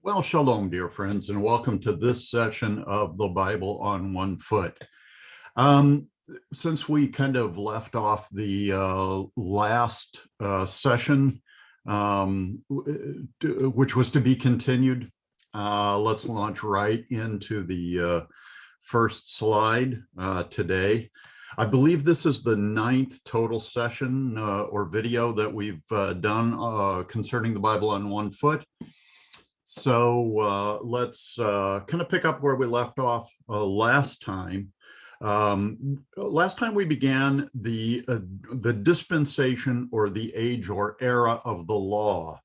Well, shalom, dear friends, and welcome to this session of the Bible on 1 Foot. Um, since we kind of left off the last session, which was to be continued, let's launch right into the first slide today. I believe this is the 9th total session or video that we've done concerning the Bible on 1 Foot. So let's kind of pick up where we left off last time. Last time we began the dispensation or the age or era of the law.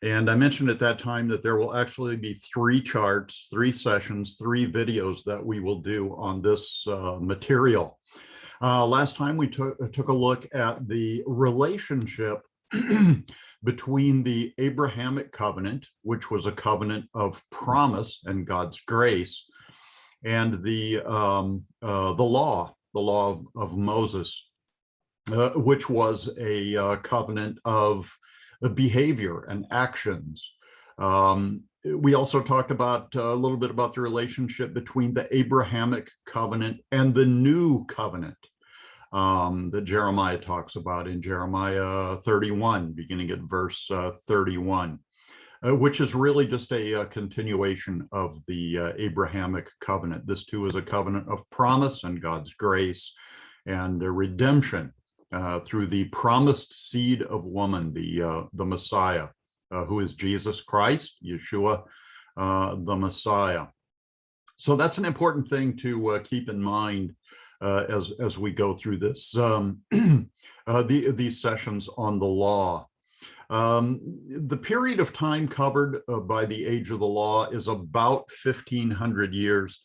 And I mentioned at that time that there will actually be 3 charts, 3 sessions, 3 videos that we will do on this material. Last time we took a look at the relationship between the Abrahamic covenant, which was a covenant of promise and God's grace, and the law of Moses, which was a covenant of behavior and actions. We also talked about a little bit about the relationship between the Abrahamic covenant and the new covenant that Jeremiah talks about in Jeremiah 31, beginning at verse 31, which is really just a continuation of the Abrahamic covenant. This too is a covenant of promise and God's grace and redemption through the promised seed of woman, the Messiah, who is Jesus Christ, Yeshua, the Messiah. So that's an important thing to keep in mind as we go through this these sessions on the law. The period of time covered by the age of the law is about 1,500 years.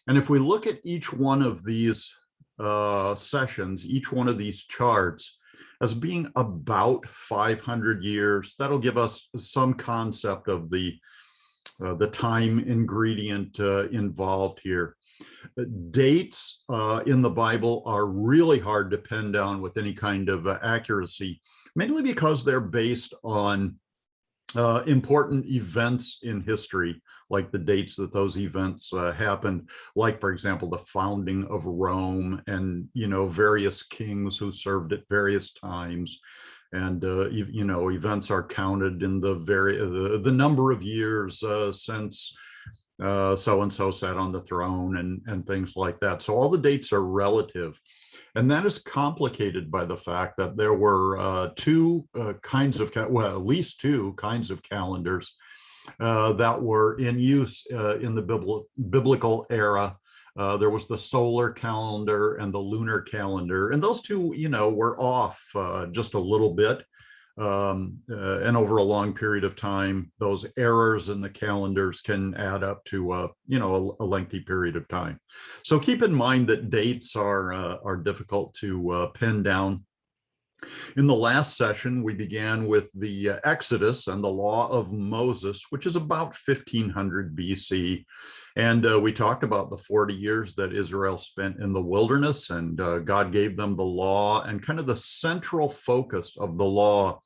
And if we look at each one of these sessions, each one of these charts, as being about 500 years, that'll give us some concept of the time ingredient involved here. Dates in the Bible are really hard to pin down with any kind of accuracy, mainly because they're based on important events in history, like the dates that those events happened, like, for example, the founding of Rome and, various kings who served at various times. And, events are counted in the number of years since so-and-so sat on the throne and things like that. So all the dates are relative. And that is complicated by the fact that there were at least two kinds of calendars that were in use in the biblical era. There was the solar calendar and the lunar calendar, and those two, were off just a little bit. And over a long period of time, those errors in the calendars can add up to, a lengthy period of time. So keep in mind that dates are difficult to pin down. In the last session, we began with the Exodus and the law of Moses, which is about 1500 BC. And we talked about the 40 years that Israel spent in the wilderness, and God gave them the law, and kind of the central focus of the law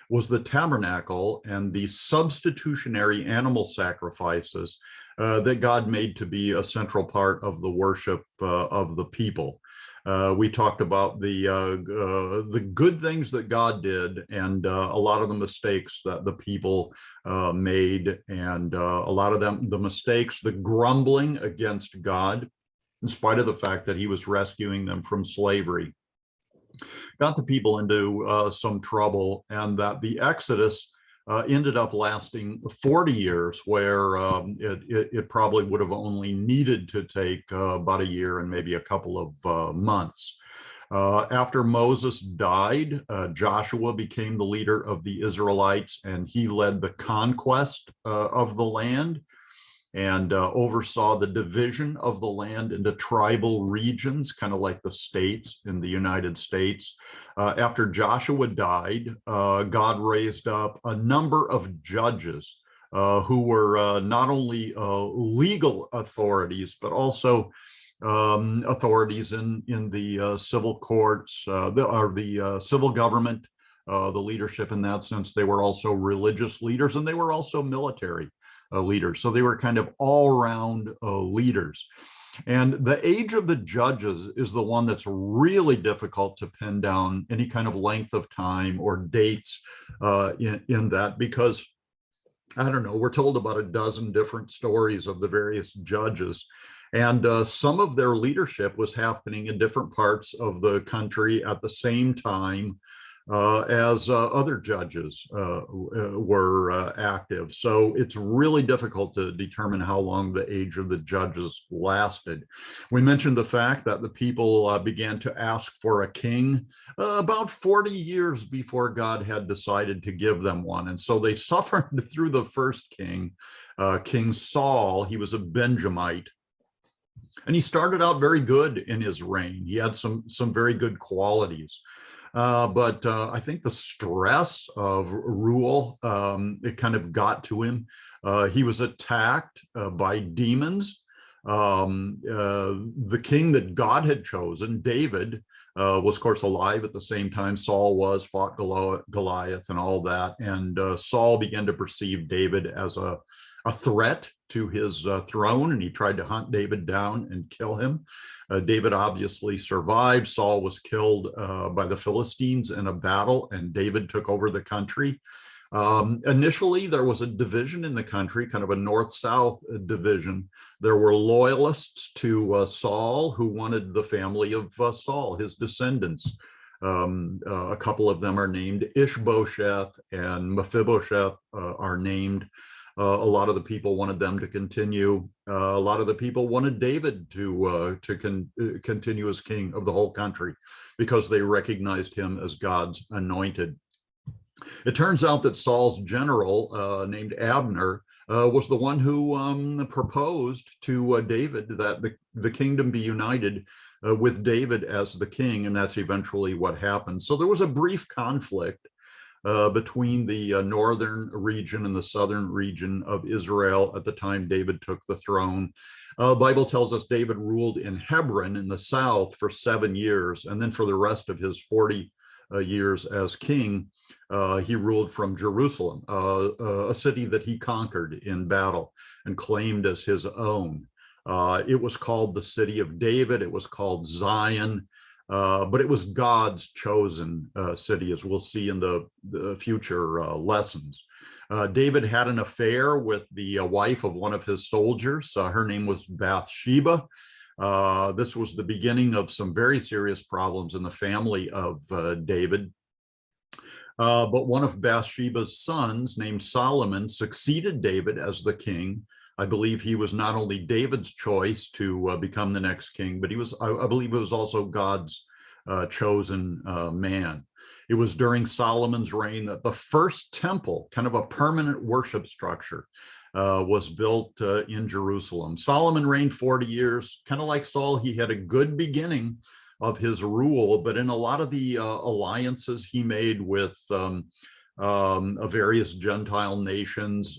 was the tabernacle and the substitutionary animal sacrifices that God made to be a central part of the worship of the people. We talked about the good things that God did and a lot of the mistakes that the people made, and a lot of the mistakes, the grumbling against God, in spite of the fact that he was rescuing them from slavery, got the people into some trouble, and that the Exodus ended up lasting 40 years, where it probably would have only needed to take about a year and maybe a couple of months. After Moses died, Joshua became the leader of the Israelites, and he led the conquest of the land and oversaw the division of the land into tribal regions, kind of like the states in the United States. After Joshua died, God raised up a number of judges who were not only legal authorities, but also authorities in the civil courts, the civil government, the leadership in that sense. They were also religious leaders, and they were also military leaders. So they were kind of all-around leaders. And the age of the judges is the one that's really difficult to pin down any kind of length of time or dates in that, because I don't know, we're told about a dozen different stories of the various judges. And some of their leadership was happening in different parts of the country at the same time as other judges were active. So it's really difficult to determine how long the age of the judges lasted. We mentioned the fact that the people began to ask for a king about 40 years before God had decided to give them one. And so they suffered through the first king, King Saul. He was a Benjamite. And he started out very good in his reign. He had some very good qualities. But I think the stress of rule, it kind of got to him. He was attacked by demons. The king that God had chosen, David, was, of course, alive at the same time Saul was, fought Goliath and all that. And Saul began to perceive David as a threat to his throne, and he tried to hunt David down and kill him. David obviously survived. Saul was killed by the Philistines in a battle, and David took over the country. Initially, there was a division in the country, kind of a north-south division. There were loyalists to Saul who wanted the family of Saul, his descendants. A couple of them are named Ishbosheth, and Mephibosheth are named. A lot of the people wanted them to continue. A lot of the people wanted David to continue as king of the whole country because they recognized him as God's anointed. It turns out that Saul's general named Abner was the one who proposed to David that the kingdom be united with David as the king, and that's eventually what happened. So there was a brief conflict between the northern region and the southern region of Israel at the time David took the throne. The Bible tells us David ruled in Hebron in the south for 7 years, and then for the rest of his 40 years as king, he ruled from Jerusalem, a city that he conquered in battle and claimed as his own. It was called the City of David. It was called Zion. But it was God's chosen city, as we'll see in the future lessons. David had an affair with the wife of one of his soldiers. Her name was Bathsheba. This was the beginning of some very serious problems in the family of David. But one of Bathsheba's sons, named Solomon, succeeded David as the king. I believe he was not only David's choice to become the next king, but I believe it was also God's chosen man. It was during Solomon's reign that the first temple, kind of a permanent worship structure, was built in Jerusalem. Solomon reigned 40 years, kind of like Saul. He had a good beginning of his rule, but in a lot of the alliances he made with various Gentile nations,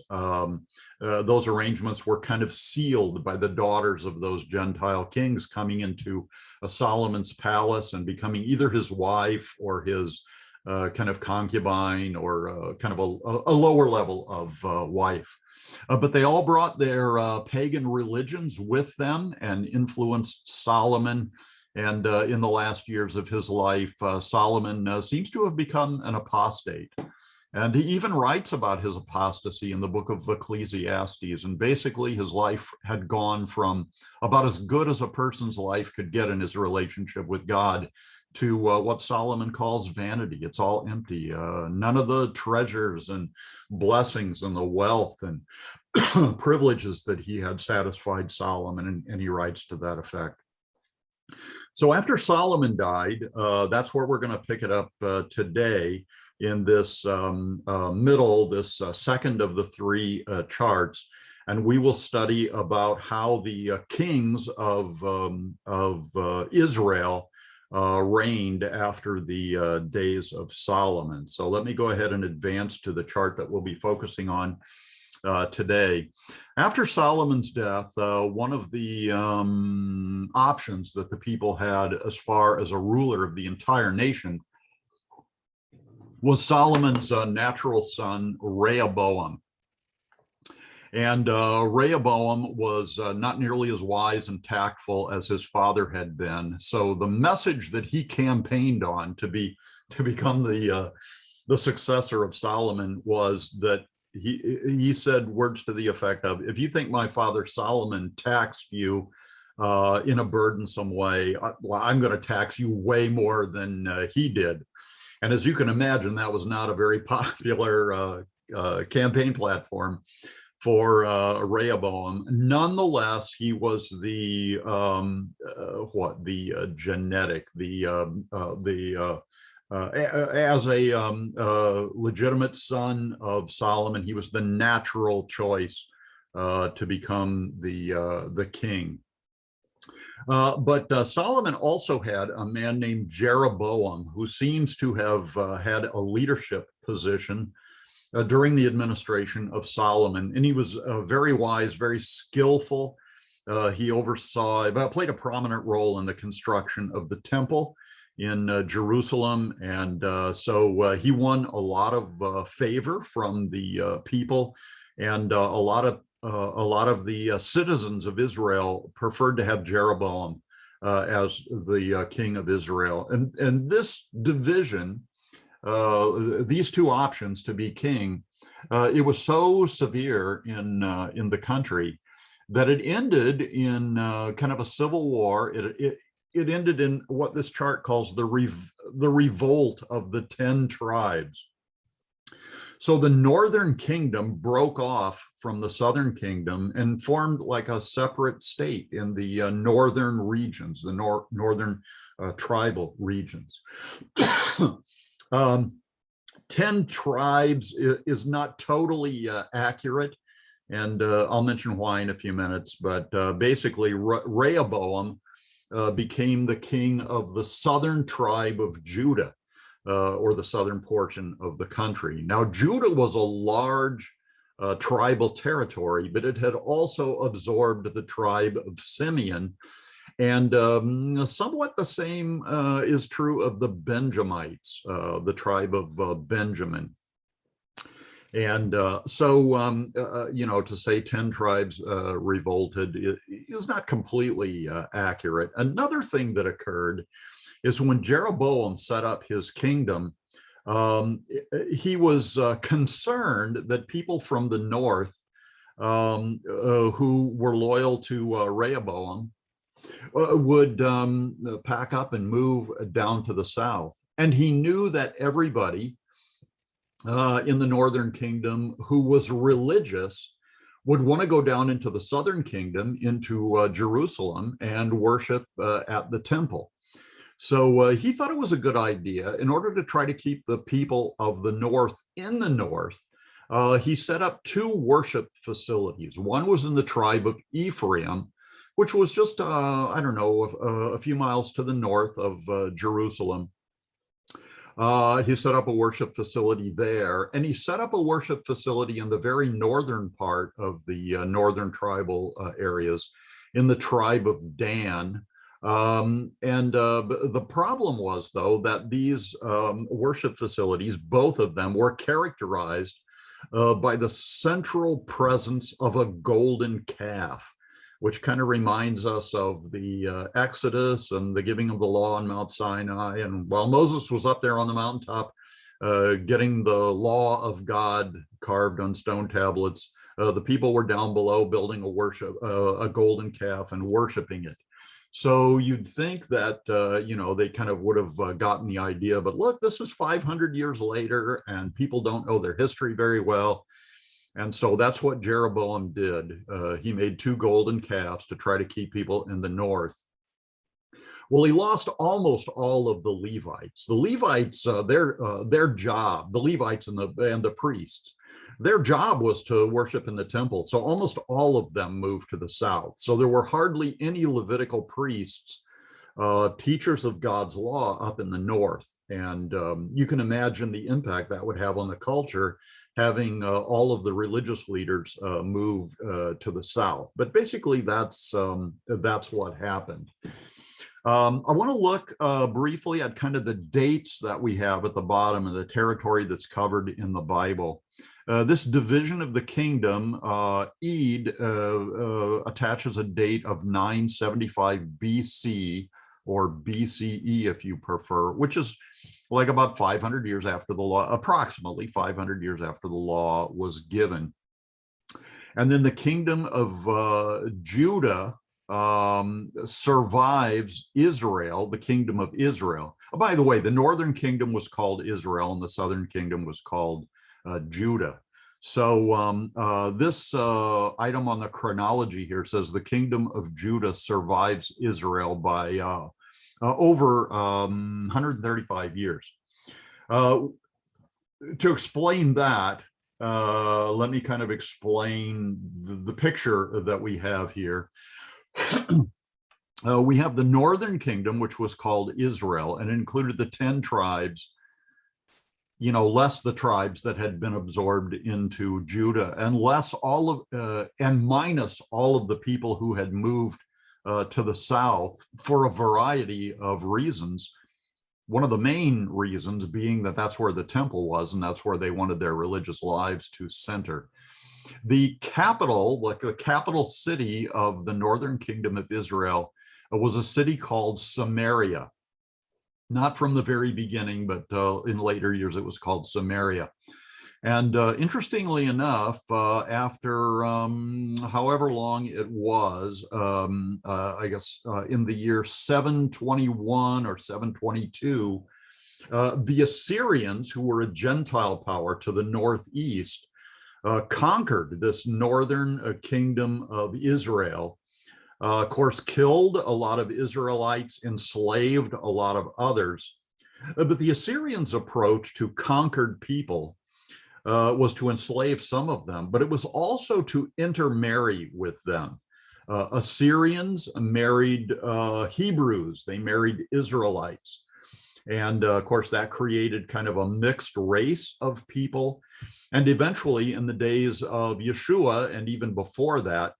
those arrangements were kind of sealed by the daughters of those Gentile kings coming into Solomon's palace and becoming either his wife or his kind of concubine, or kind of a lower level of wife. But they all brought their pagan religions with them and influenced Solomon. And in the last years of his life, Solomon seems to have become an apostate. And he even writes about his apostasy in the book of Ecclesiastes. And basically, his life had gone from about as good as a person's life could get in his relationship with God to what Solomon calls vanity. It's all empty. None of the treasures and blessings and the wealth and privileges that he had satisfied Solomon. And he writes to that effect. So after Solomon died, that's where we're going to pick it up today, in this this second of the three charts. And we will study about how the kings of Israel reigned after the days of Solomon. So let me go ahead and advance to the chart that we'll be focusing on today. After Solomon's death, one of the options that the people had as far as a ruler of the entire nation was Solomon's natural son, Rehoboam. And Rehoboam was not nearly as wise and tactful as his father had been. So the message that he campaigned on to become the successor of Solomon was that he said words to the effect of, if you think my father Solomon taxed you in a burdensome way, well, I'm going to tax you way more than he did. And as you can imagine, that was not a very popular campaign platform for Rehoboam. Nonetheless, he was the genetic, as a legitimate son of Solomon, he was the natural choice to become the king. But Solomon also had a man named Jeroboam, who seems to have had a leadership position during the administration of Solomon. And he was very wise, very skillful. He played a prominent role in the construction of the temple in Jerusalem. And so he won a lot of favor from the people, and a lot of the citizens of Israel preferred to have Jeroboam as the king of Israel. And this division, these two options to be king, it was so severe in the country that it ended in kind of a civil war. It ended in what this chart calls the revolt of the 10 tribes. So the northern kingdom broke off from the southern kingdom and formed like a separate state in the northern regions, the northern tribal regions. 10 tribes is not totally accurate, and I'll mention why in a few minutes, but basically Rehoboam became the king of the southern tribe of Judah, or the southern portion of the country. Now, Judah was a large tribal territory, but it had also absorbed the tribe of Simeon. And somewhat the same is true of the Benjamites, the tribe of Benjamin. And to say 10 tribes revolted is not completely accurate. Another thing that occurred is when Jeroboam set up his kingdom, he was concerned that people from the north who were loyal to Rehoboam would pack up and move down to the south. And he knew that everybody in the northern kingdom who was religious would want to go down into the southern kingdom, into Jerusalem, and worship at the temple. So he thought it was a good idea, in order to try to keep the people of the north in the north. He set up 2 worship facilities. One was in the tribe of Ephraim, which was just, a few miles to the north of Jerusalem. He set up a worship facility there, and he set up a worship facility in the very northern part of the northern tribal areas, in the tribe of Dan. The problem was, though, that these worship facilities, both of them, were characterized by the central presence of a golden calf, which kind of reminds us of the Exodus and the giving of the law on Mount Sinai. And while Moses was up there on the mountaintop getting the law of God carved on stone tablets, the people were down below building a golden calf and worshiping it. So you'd think that, they kind of would have gotten the idea, but look, this is 500 years later and people don't know their history very well. And so that's what Jeroboam did. He made 2 golden calves to try to keep people in the north. Well, he lost almost all of the Levites. The Levites, their job, the Levites and the priests, their job was to worship in the temple. So almost all of them moved to the south. So there were hardly any Levitical priests, teachers of God's law, up in the north. And you can imagine the impact that would have on the culture, having all of the religious leaders move to the south. But basically, that's what happened. I want to look briefly at kind of the dates that we have at the bottom of the territory that's covered in the Bible. This division of the kingdom, Ed, attaches a date of 975 BC, or BCE if you prefer, which is like about 500 years after the law, approximately 500 years after the law was given. And then the kingdom of Judah survives Israel, the kingdom of Israel. Oh, by the way, the northern kingdom was called Israel and the southern kingdom was called Judah. So this item on the chronology here says the kingdom of Judah survives Israel by over 135 years. To explain that, let me kind of explain the picture that we have here. We have the northern kingdom, which was called Israel, and included the 10 tribes, less the tribes that had been absorbed into Judah, and less all of, and minus all of the people who had moved to the south for a variety of reasons. One of the main reasons being that that's where the temple was, and that's where they wanted their religious lives to center. The capital, like the capital city of the northern kingdom of Israel, was a city called Samaria. Not from the very beginning, but in later years it was called Samaria. And interestingly enough, after however long it was, I guess in the year 721 or 722, the Assyrians, who were a Gentile power to the northeast, conquered this northern kingdom of Israel. Of course, killed a lot of Israelites, enslaved a lot of others. But the Assyrians' approach to conquered people was to enslave some of them, but it was also to intermarry with them. Assyrians married Hebrews, they married Israelites. And of course, that created kind of a mixed race of people. And eventually, in the days of Yeshua, and even before that,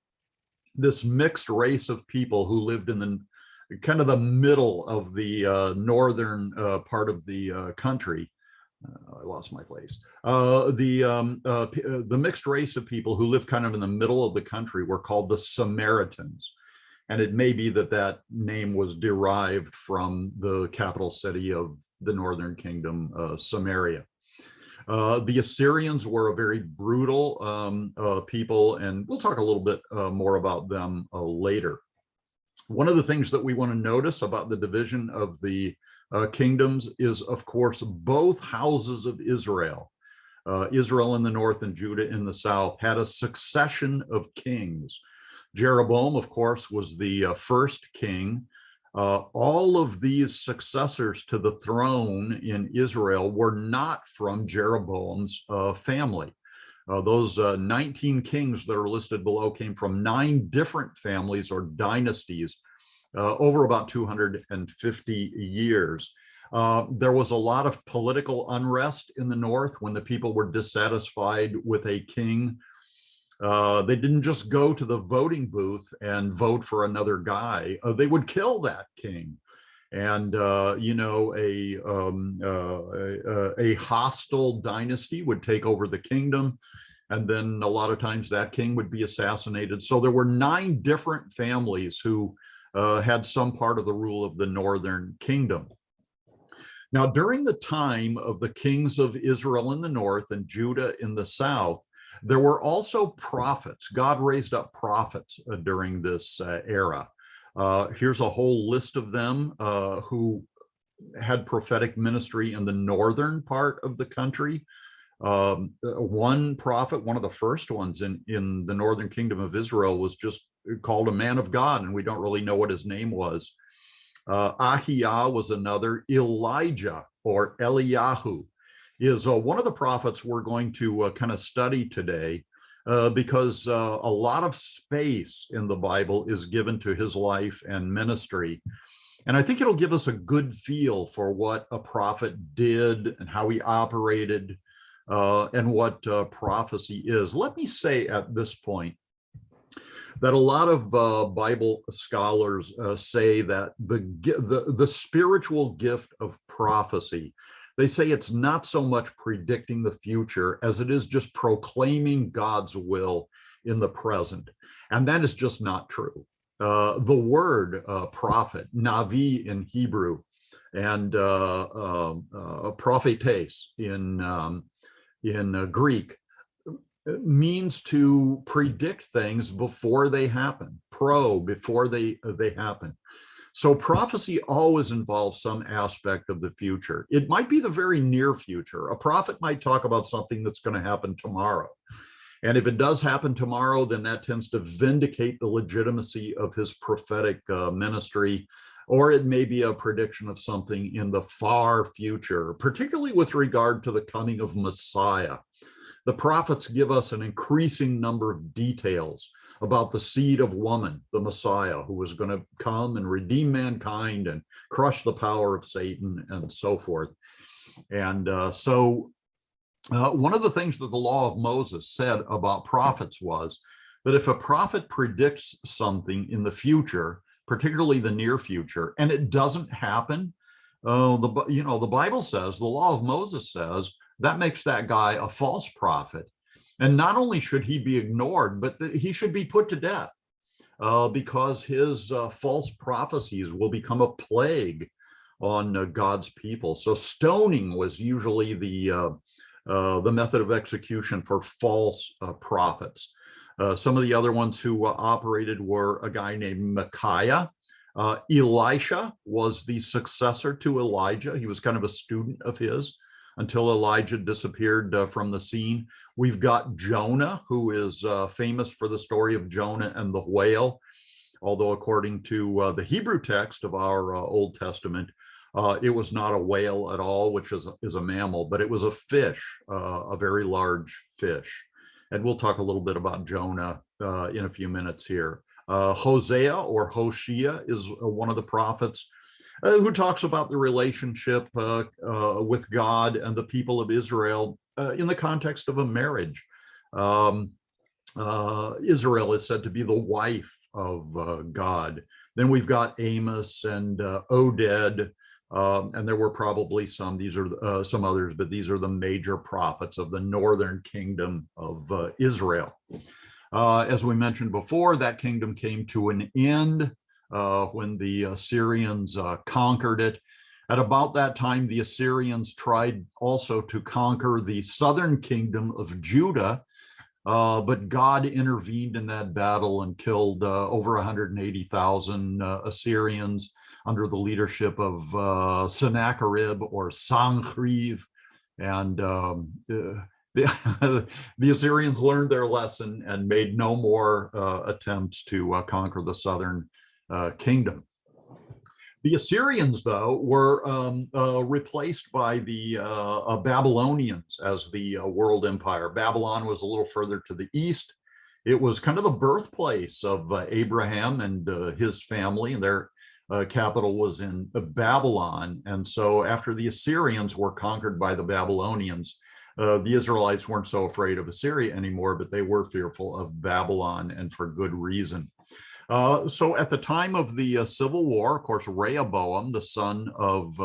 this mixed race of people who lived in the kind of the middle of the northern part of the country. I lost my place. The mixed race of people who lived kind of in the middle of the country were called the Samaritans. And it may be that that name was derived from the capital city of the northern kingdom, Samaria. The Assyrians were a very brutal people, and we'll talk a little bit more about them later. One of the things that we want to notice about the division of the kingdoms is, of course, both houses of Israel, Israel in the north and Judah in the south, had a succession of kings. Jeroboam, of course, was the first king. All of these successors to the throne in Israel were not from Jeroboam's family. Those 19 kings that are listed below came from 9 different families or dynasties over about 250 years. There was a lot of political unrest in the north when the people were dissatisfied with a king. They didn't just go to the voting booth and vote for another guy. They would kill that king. And, a hostile dynasty would take over the kingdom. And then a lot of times that king would be assassinated. So there were 9 different families who had some part of the rule of the northern kingdom. Now, during the time of the kings of Israel in the north and Judah in the south, there were also prophets. God raised up prophets during this era. Here's a whole list of them who had prophetic ministry in the northern part of the country. One prophet, one of the first ones in the northern kingdom of Israel, was just called a man of God, and we don't really know what his name was. Ahiah was another. Elijah, or Eliyahu, is one of the prophets we're going to kind of study today because a lot of space in the Bible is given to his life and ministry. And I think it'll give us a good feel for what a prophet did and how he operated and what prophecy is. Let me say at this point that a lot of Bible scholars say that the spiritual gift of prophecy, They say it's not so much predicting the future as it is just proclaiming God's will in the present. And that is just not true. The word prophet, navi in Hebrew, and prophetes in Greek, means to predict things before they happen, before they happen. So prophecy always involves some aspect of the future. It might be the very near future. A prophet might talk about something that's going to happen tomorrow. And if it does happen tomorrow, then that tends to vindicate the legitimacy of his prophetic ministry. Or it may be a prediction of something in the far future, particularly with regard to the coming of Messiah. The prophets give us an increasing number of details about the seed of woman, the Messiah, who was going to come and redeem mankind and crush the power of Satan and so forth. And one of the things that the law of Moses said about prophets was that if a prophet predicts something in the future, particularly the near future, and it doesn't happen, the Bible says, the law of Moses says, that makes that guy a false prophet. And not only should he be ignored, but that he should be put to death because his false prophecies will become a plague on God's people. So stoning was usually the method of execution for false prophets. Some of the other ones who operated were a guy named Micaiah. Elisha was the successor to Elijah. He was kind of a student of his until Elijah disappeared from the scene. We've got Jonah, who is famous for the story of Jonah and the whale, although according to the Hebrew text of our Old Testament, it was not a whale at all, which is a mammal, but it was a fish, a very large fish. And we'll talk a little bit about Jonah in a few minutes here. Hosea or Hoshea is one of the prophets who talks about the relationship with God and the people of Israel in the context of a marriage. Israel is said to be the wife of God. Then we've got Amos and Oded, and there were probably some. These are some others, but these are the major prophets of the northern kingdom of Israel. As we mentioned before, that kingdom came to an end when the Assyrians conquered it. At about that time, the Assyrians tried also to conquer the southern kingdom of Judah, but God intervened in that battle and killed over 180,000 Assyrians under the leadership of Sennacherib or Sancheriv. And the Assyrians learned their lesson and made no more attempts to conquer the southern kingdom. The Assyrians, though, were replaced by the Babylonians as the world empire. Babylon was a little further to the east. It was kind of the birthplace of Abraham and his family, and their capital was in Babylon. And so after the Assyrians were conquered by the Babylonians, the Israelites weren't so afraid of Assyria anymore, but they were fearful of Babylon, and for good reason. So at the time of the Civil War, of course, Rehoboam, the son of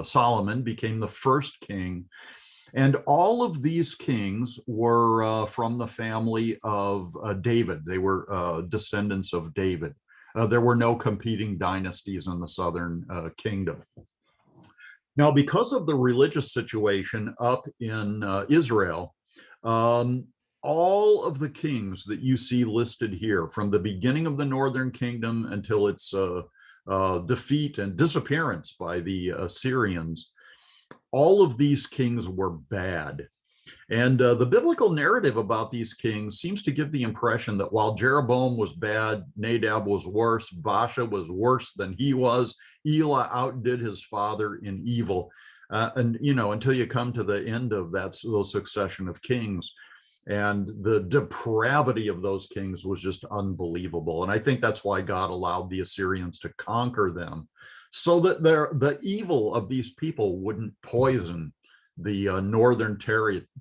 Solomon, became the first king. And all of these kings were from the family of David. They were descendants of David. There were no competing dynasties in the southern kingdom. Now, because of the religious situation up in Israel, all of the kings that you see listed here, from the beginning of the northern kingdom until its defeat and disappearance by the Assyrians, all of these kings were bad. And the biblical narrative about these kings seems to give the impression that while Jeroboam was bad, Nadab was worse, Baasha was worse than he was, Elah outdid his father in evil. And, you know, until you come to the end of that succession of kings, and the depravity of those kings was just unbelievable. And I think that's why God allowed the Assyrians to conquer them, so that the evil of these people wouldn't poison the northern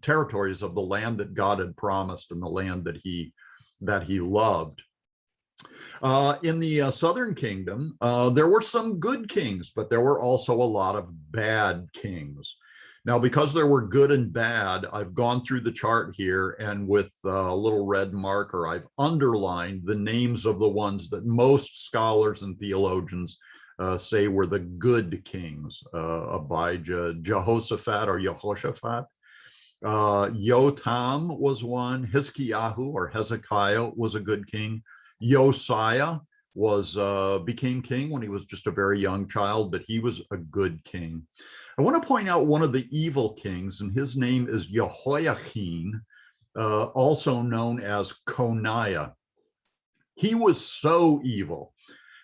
territories of the land that God had promised and the land that he loved. In the southern kingdom, there were some good kings, but there were also a lot of bad kings. Now, because there were good and bad, I've gone through the chart here, and with a little red marker, I've underlined the names of the ones that most scholars and theologians say were the good kings: Abijah, Jehoshaphat or Yehoshaphat. Yotam was one. Hiskiyahu or Hezekiah was a good king. Josiah became king when he was just a very young child, but he was a good king. I want to point out one of the evil kings, and his name is Jehoiachin, also known as Coniah. He was so evil.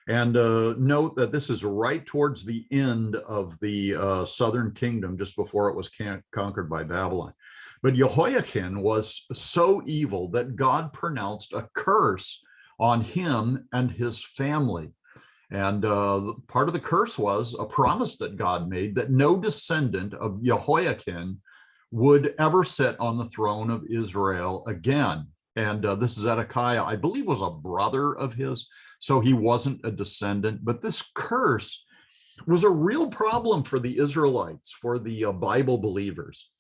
And note that this is right towards the end of the southern kingdom, just before it was conquered by Babylon. But Jehoiachin was so evil that God pronounced a curse on him and his family. And part of the curse was a promise that God made that no descendant of Jehoiachin would ever sit on the throne of Israel again. And this Zedekiah, I believe, was a brother of his, so he wasn't a descendant. But this curse was a real problem for the Israelites, for the Bible believers,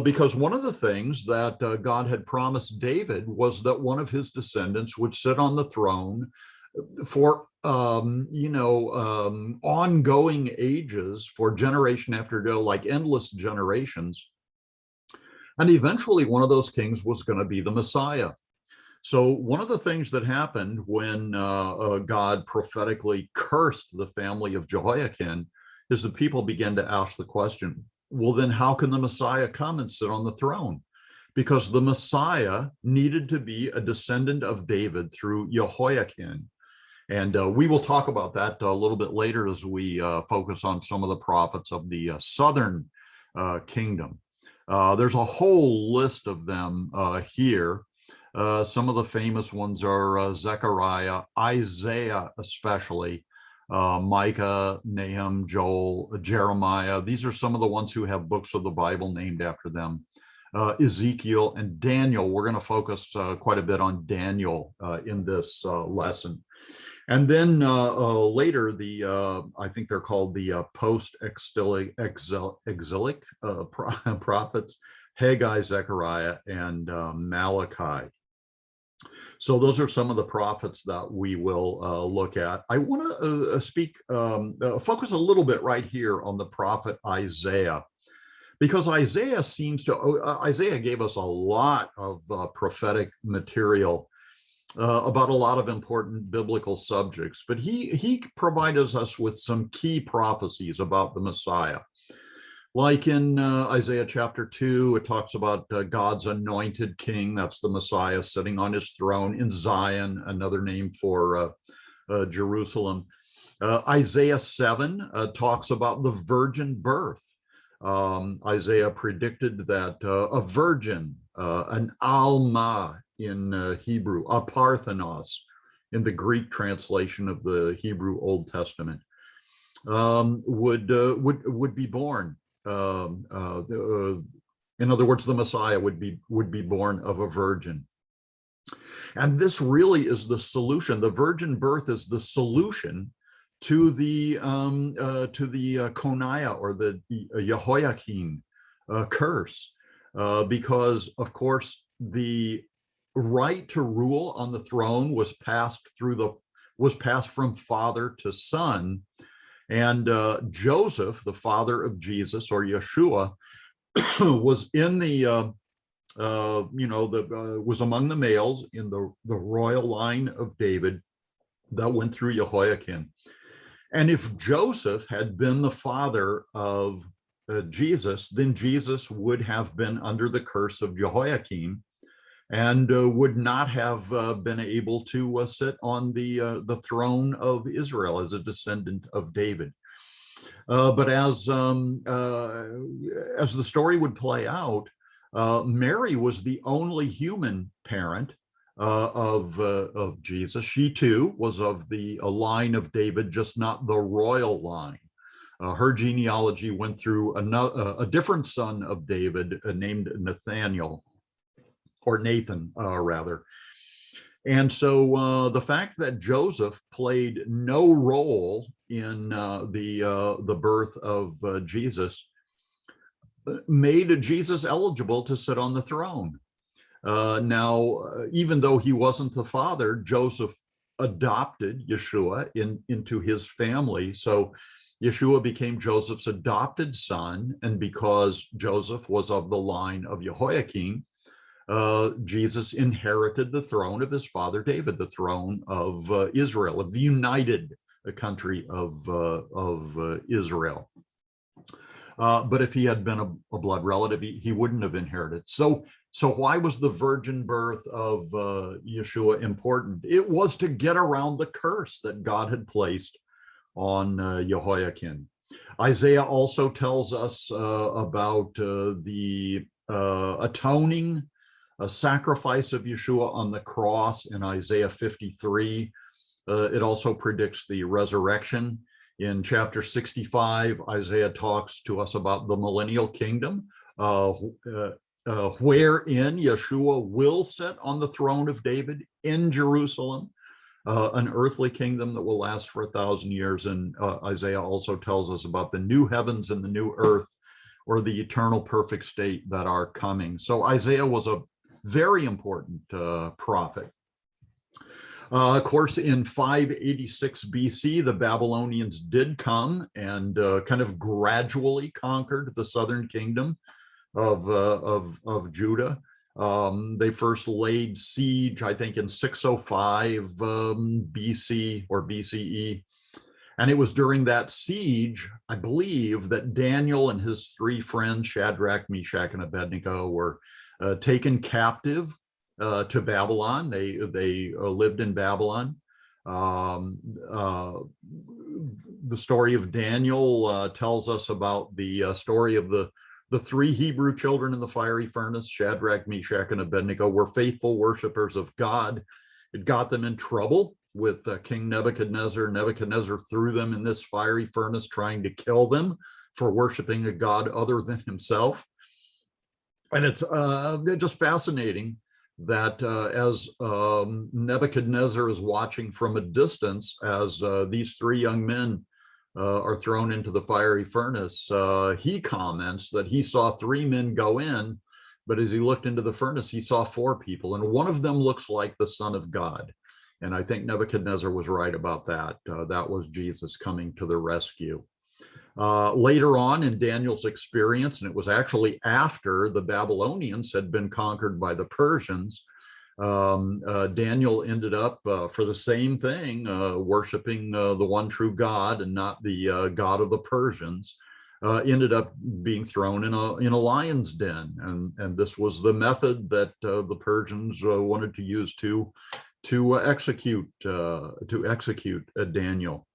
because one of the things that God had promised David was that one of his descendants would sit on the throne for ongoing ages, for generation after day, like endless generations. And eventually one of those kings was going to be the Messiah. So one of the things that happened when God prophetically cursed the family of Jehoiachin is that people began to ask the question, well, then how can the Messiah come and sit on the throne? Because the Messiah needed to be a descendant of David through Jehoiachin. And we will talk about that a little bit later as we focus on some of the prophets of the southern kingdom. There's a whole list of them here. Some of the famous ones are Zechariah, Isaiah especially, Micah, Nahum, Joel, Jeremiah. These are some of the ones who have books of the Bible named after them. Ezekiel and Daniel. We're going to focus quite a bit on Daniel in this lesson. And then later, I think they're called the post-exilic prophets, Haggai, Zechariah, and Malachi. So those are some of the prophets that we will look at. I want to focus a little bit right here on the prophet Isaiah, because Isaiah gave us a lot of prophetic material about a lot of important biblical subjects, but he provided us with some key prophecies about the Messiah. Like in Isaiah chapter 2, it talks about God's anointed king, that's the Messiah, sitting on his throne in Zion, another name for Jerusalem. Isaiah 7 talks about the virgin birth. Isaiah predicted that a virgin, an Alma in Hebrew, a Parthenos in the Greek translation of the Hebrew Old Testament, would be born. In other words, the Messiah would be born of a virgin. And this really is the solution. The virgin birth is the solution to the Coniah or the Jehoiachin curse, because of course the right to rule on the throne was passed from father to son, and Joseph, the father of Jesus or Yeshua, was in the was among the males in the royal line of David that went through Jehoiachin. And if Joseph had been the father of Jesus, then Jesus would have been under the curse of Jehoiachin and would not have been able to sit on the throne of Israel as a descendant of David. But as the story would play out, Mary was the only human parent of Jesus. She too was of the line of David, just not the royal line. Her genealogy went through a different son of David named Nathaniel, or Nathan, rather. And so the fact that Joseph played no role in the birth of Jesus made Jesus eligible to sit on the throne. Even though he wasn't the father, Joseph adopted Yeshua into his family. So Yeshua became Joseph's adopted son. And because Joseph was of the line of Jehoiakim, Jesus inherited the throne of his father David, the throne of Israel, of the united country of Israel. But if he had been a blood relative, he wouldn't have inherited. So why was the virgin birth of Yeshua important? It was to get around the curse that God had placed on Jehoiakim. Isaiah also tells us about the atoning sacrifice of Yeshua on the cross in Isaiah 53. It also predicts the resurrection. In chapter 65, Isaiah talks to us about the Millennial Kingdom, wherein Yeshua will sit on the throne of David in Jerusalem, an earthly kingdom that will last for 1,000 years. And Isaiah also tells us about the new heavens and the new earth, or the eternal perfect state that are coming. So Isaiah was a very important prophet. Of course, in 586 BC, the Babylonians did come and kind of gradually conquered the southern kingdom of Judah. They first laid siege, I think, in 605 BC or BCE. And it was during that siege, I believe, that Daniel and his three friends, Shadrach, Meshach, and Abednego, were taken captive to Babylon. They lived in Babylon. The story of Daniel tells us about the story of the three Hebrew children in the fiery furnace. Shadrach, Meshach, and Abednego were faithful worshipers of God. It got them in trouble with King Nebuchadnezzar. Nebuchadnezzar threw them in this fiery furnace, trying to kill them for worshiping a god other than himself. And it's just fascinating that as Nebuchadnezzar is watching from a distance as these three young men are thrown into the fiery furnace, he comments that he saw three men go in, but as he looked into the furnace, he saw four people, and one of them looks like the Son of God. And I think Nebuchadnezzar was right about that. That was Jesus coming to the rescue. Later on in Daniel's experience, and it was actually after the Babylonians had been conquered by the Persians, Daniel ended up for the same thing, worshiping the one true God and not the God of the Persians, ended up being thrown in a lion's den. And this was the method that the Persians wanted to use to execute Daniel.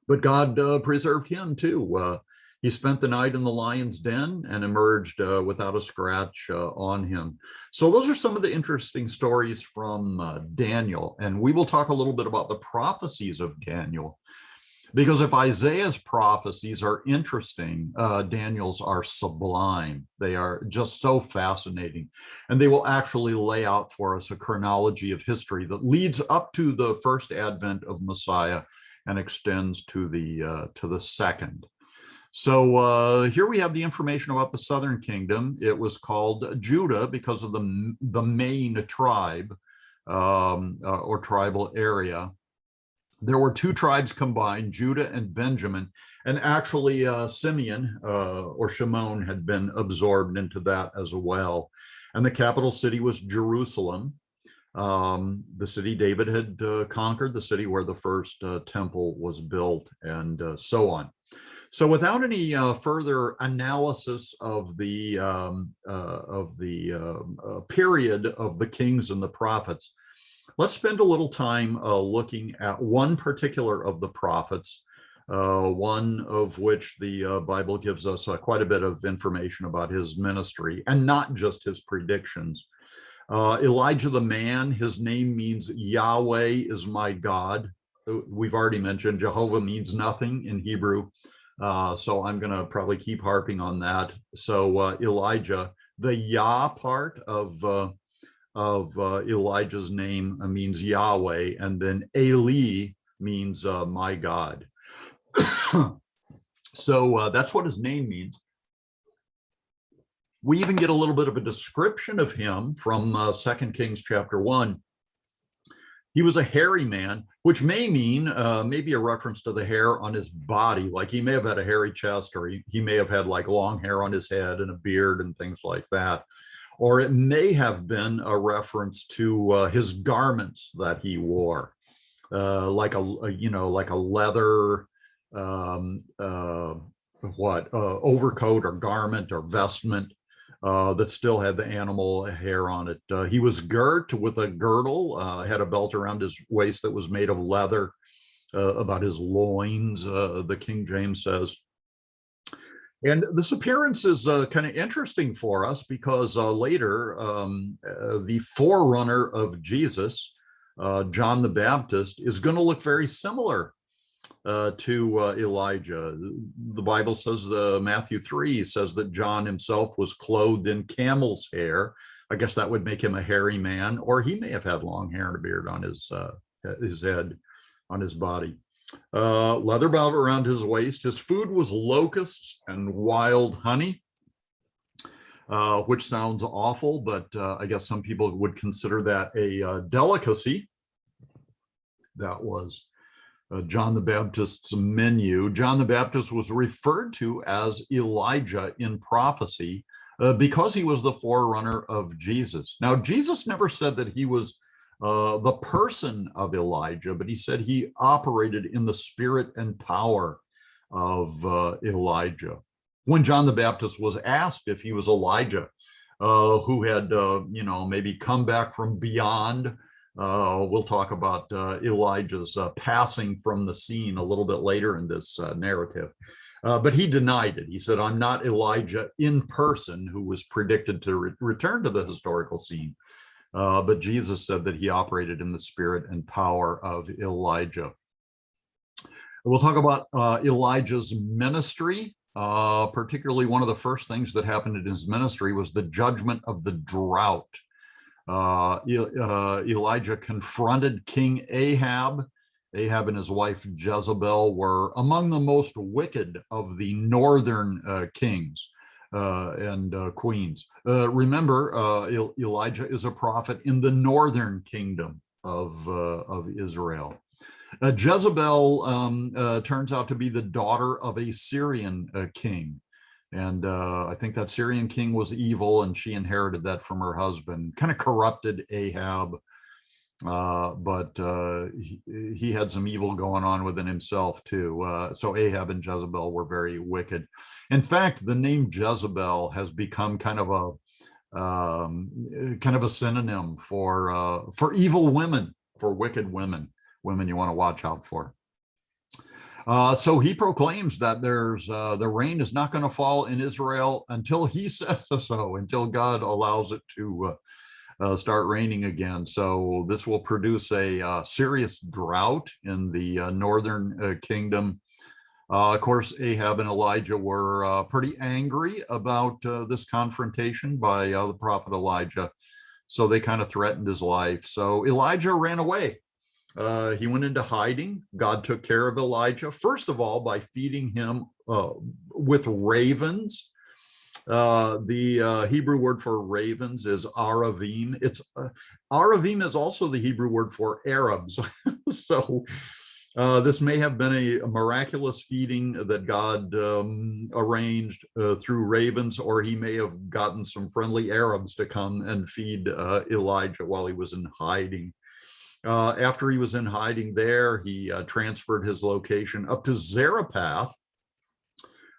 But God preserved him too. He spent the night in the lion's den and emerged without a scratch on him. So those are some of the interesting stories from Daniel. And we will talk a little bit about the prophecies of Daniel, because if Isaiah's prophecies are interesting, Daniel's are sublime. They are just so fascinating. And they will actually lay out for us a chronology of history that leads up to the first advent of Messiah and extends to the second. So here we have the information about the southern kingdom. It was called Judah because of the main tribe or tribal area. There were two tribes combined, Judah and Benjamin, and actually Simeon or Shimon had been absorbed into that as well. And the capital city was Jerusalem. The city David had conquered, the city where the first temple was built, and so on. So without any further analysis of the period of the kings and the prophets, let's spend a little time looking at one particular of the prophets, one of which the Bible gives us quite a bit of information about his ministry, and not just his predictions. Elijah the man, his name means Yahweh is my God. We've already mentioned Jehovah means nothing in Hebrew. So I'm going to probably keep harping on that. So Elijah, the Yah part of of Elijah's name means Yahweh, and then Eli means my God. So that's what his name means. We even get a little bit of a description of him from 2 Kings chapter 1. He was a hairy man, which may mean maybe a reference to the hair on his body. Like he may have had a hairy chest, or he may have had like long hair on his head and a beard and things like that. Or it may have been a reference to his garments that he wore, like a leather overcoat or garment or vestment that still had the animal hair on it. He was girt with a girdle, had a belt around his waist that was made of leather, about his loins, the King James says. And this appearance is kind of interesting for us because later the forerunner of Jesus, John the Baptist, is going to look very similar to Elijah. The Bible says, Matthew 3 says that John himself was clothed in camel's hair. I guess that would make him a hairy man, or he may have had long hair and a beard on his head, on his body. Leather belt around his waist. His food was locusts and wild honey, which sounds awful, but I guess some people would consider that a delicacy. That was John the Baptist's menu. John the Baptist was referred to as Elijah in prophecy because he was the forerunner of Jesus. Now, Jesus never said that he was the person of Elijah, but he said he operated in the spirit and power of Elijah. When John the Baptist was asked if he was Elijah, who had, maybe come back from beyond, we'll talk about Elijah's passing from the scene a little bit later in this narrative. But he denied it. He said, I'm not Elijah in person, who was predicted to return to the historical scene. But Jesus said that he operated in the spirit and power of Elijah. We'll talk about Elijah's ministry. Particularly, one of the first things that happened in his ministry was the judgment of the drought. Elijah confronted King Ahab. Ahab and his wife Jezebel were among the most wicked of the northern kings and queens. Remember, Elijah is a prophet in the northern kingdom of Israel. Jezebel turns out to be the daughter of a Syrian king. And I think that Syrian king was evil, and she inherited that from her husband, kind of corrupted Ahab. But he had some evil going on within himself too. So Ahab and Jezebel were very wicked. In fact, the name Jezebel has become kind of a synonym for evil women, for wicked women you want to watch out for. So he proclaims that the rain is not going to fall in Israel until he says so, until God allows it to start raining again. So this will produce a serious drought in the northern kingdom. Of course, Ahab and Elijah were pretty angry about this confrontation by the prophet Elijah. So they kind of threatened his life. So Elijah ran away. He went into hiding. God took care of Elijah, first of all, by feeding him with ravens. The Hebrew word for ravens is aravim. Aravim is also the Hebrew word for Arabs. So this may have been a miraculous feeding that God arranged through ravens, or he may have gotten some friendly Arabs to come and feed Elijah while he was in hiding. After he was in hiding there, he transferred his location up to Zarephath,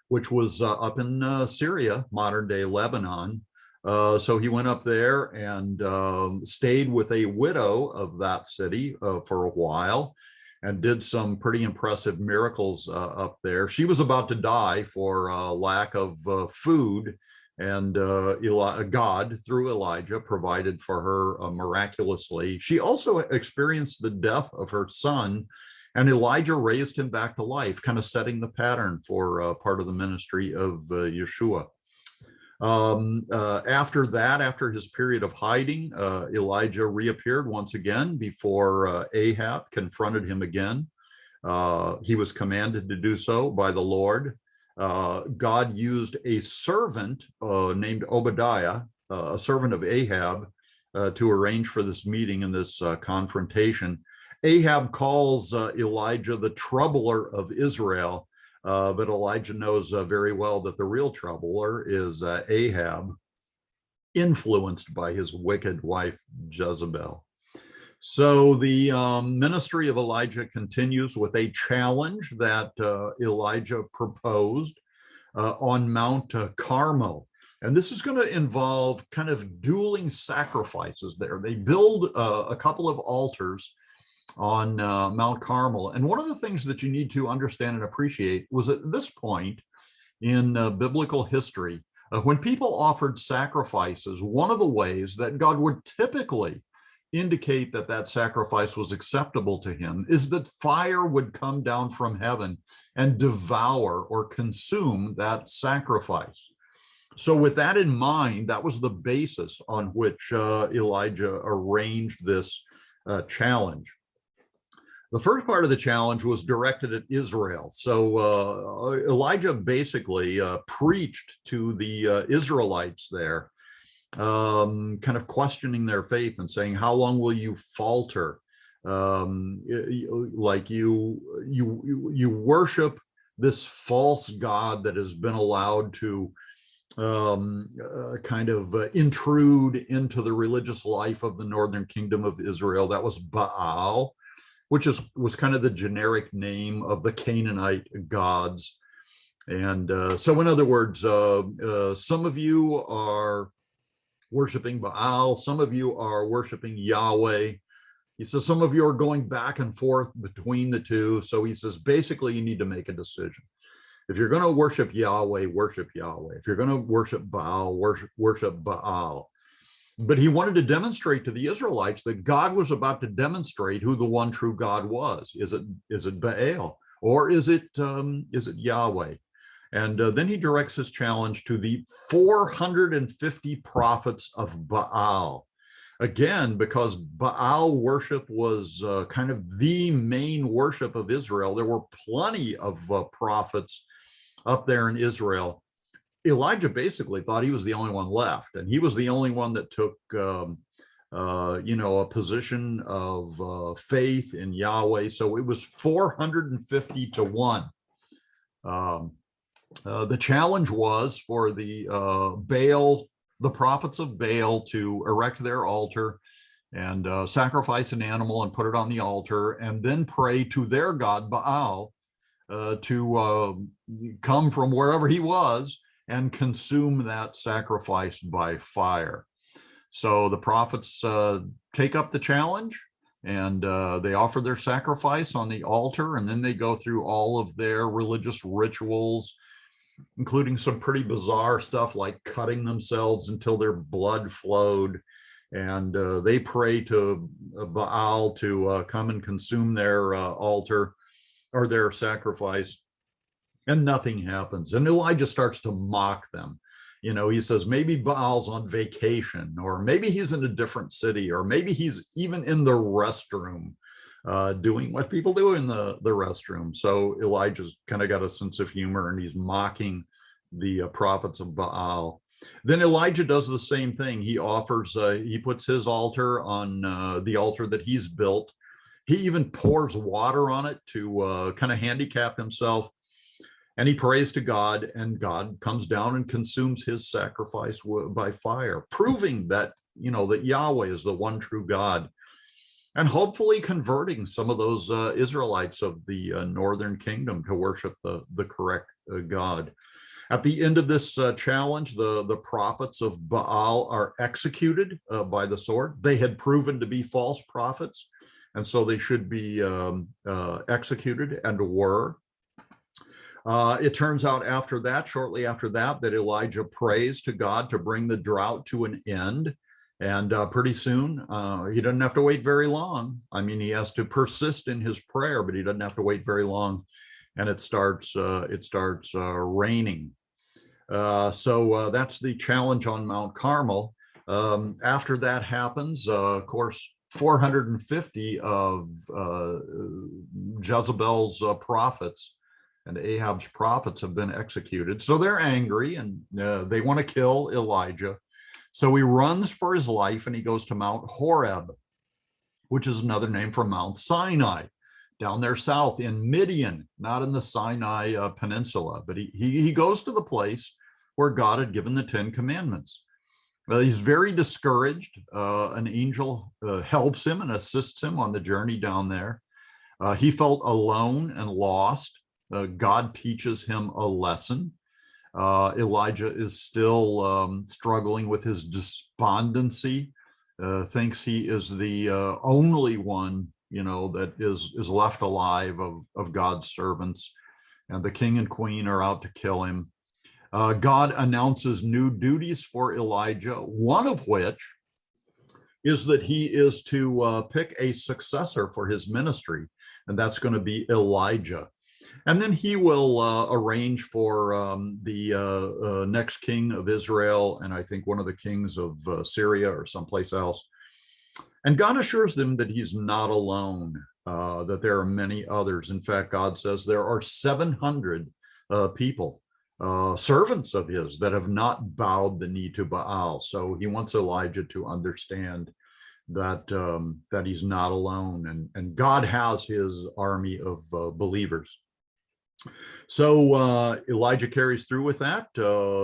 which was up in Syria, modern day Lebanon. So he went up there and stayed with a widow of that city for a while, and did some pretty impressive miracles up there. She was about to die for lack of food, and God, through Elijah, provided for her miraculously. She also experienced the death of her son, and Elijah raised him back to life, kind of setting the pattern for part of the ministry of Yeshua. After that, after his period of hiding, Elijah reappeared once again before Ahab confronted him again. He was commanded to do so by the Lord. God used a servant named Obadiah, a servant of Ahab, to arrange for this meeting and this confrontation. Ahab calls Elijah the troubler of Israel, but Elijah knows very well that the real troubler is Ahab, influenced by his wicked wife Jezebel. So the ministry of Elijah continues with a challenge that Elijah proposed on Mount Carmel. And this is going to involve kind of dueling sacrifices there. They build a couple of altars on Mount Carmel. And one of the things that you need to understand and appreciate was at this point in biblical history, when people offered sacrifices, one of the ways that God would typically indicate that that sacrifice was acceptable to him is that fire would come down from heaven and devour or consume that sacrifice. So with that in mind, that was the basis on which Elijah arranged this challenge. The first part of the challenge was directed at Israel. So Elijah basically preached to the Israelites there, kind of questioning their faith and saying, how long will you falter? Like you worship this false god that has been allowed to kind of intrude into the religious life of the northern kingdom of Israel. That was Baal, which was kind of the generic name of the Canaanite gods. And so in other words, some of you are worshiping Baal, some of you are worshiping Yahweh. He says some of you are going back and forth between the two. So he says, basically, you need to make a decision. If you're going to worship Yahweh, worship Yahweh. If you're going to worship Baal, worship Baal. But he wanted to demonstrate to the Israelites that God was about to demonstrate who the one true God was. Is it Baal or is it Yahweh? And then he directs his challenge to the 450 prophets of Baal. Again, because Baal worship was kind of the main worship of Israel, there were plenty of prophets up there in Israel. Elijah basically thought he was the only one left, and he was the only one that took, a position of faith in Yahweh. So it was 450 to 1. The challenge was for the prophets of Baal to erect their altar and sacrifice an animal and put it on the altar, and then pray to their god Baal to come from wherever he was and consume that sacrifice by fire. So the prophets take up the challenge, and they offer their sacrifice on the altar, and then they go through all of their religious rituals, including some pretty bizarre stuff like cutting themselves until their blood flowed. And they pray to Baal to come and consume their altar or their sacrifice, and nothing happens. And Elijah starts to mock them. He says, maybe Baal's on vacation, or maybe he's in a different city, or maybe he's even in the restroom doing what people do in the restroom. So Elijah's kind of got a sense of humor, and he's mocking the prophets of Baal. Then Elijah does the same thing. He puts his altar on the altar that he's built. He even pours water on it to kind of handicap himself. And he prays to God, and God comes down and consumes his sacrifice by fire, proving that, that Yahweh is the one true God, and hopefully converting some of those Israelites of the northern kingdom to worship the correct God. At the end of this challenge, the prophets of Baal are executed by the sword. They had proven to be false prophets, and so they should be executed, and were. It turns out shortly after that, that Elijah prays to God to bring the drought to an end. And pretty soon, he doesn't have to wait very long. I mean, he has to persist in his prayer, but he doesn't have to wait very long. And it starts raining. So that's the challenge on Mount Carmel. After that happens, of course, 450 of Jezebel's prophets and Ahab's prophets have been executed. So they're angry and they want to kill Elijah. So he runs for his life and he goes to Mount Horeb, which is another name for Mount Sinai, down there south in Midian, not in the Sinai Peninsula, but he goes to the place where God had given the 10 Commandments. He's very discouraged. An angel helps him and assists him on the journey down there. He felt alone and lost. God teaches him a lesson. Elijah is still struggling with his despondency, thinks he is the only one, that is left alive of God's servants, and the king and queen are out to kill him. God announces new duties for Elijah, one of which is that he is to pick a successor for his ministry, and that's going to be Elijah. And then he will arrange for the next king of Israel, and I think one of the kings of Syria or someplace else. And God assures them that he's not alone, that there are many others. In fact, God says there are 700 people, servants of his, that have not bowed the knee to Baal. So he wants Elijah to understand that that he's not alone, and God has his army of believers. So Elijah carries through with that.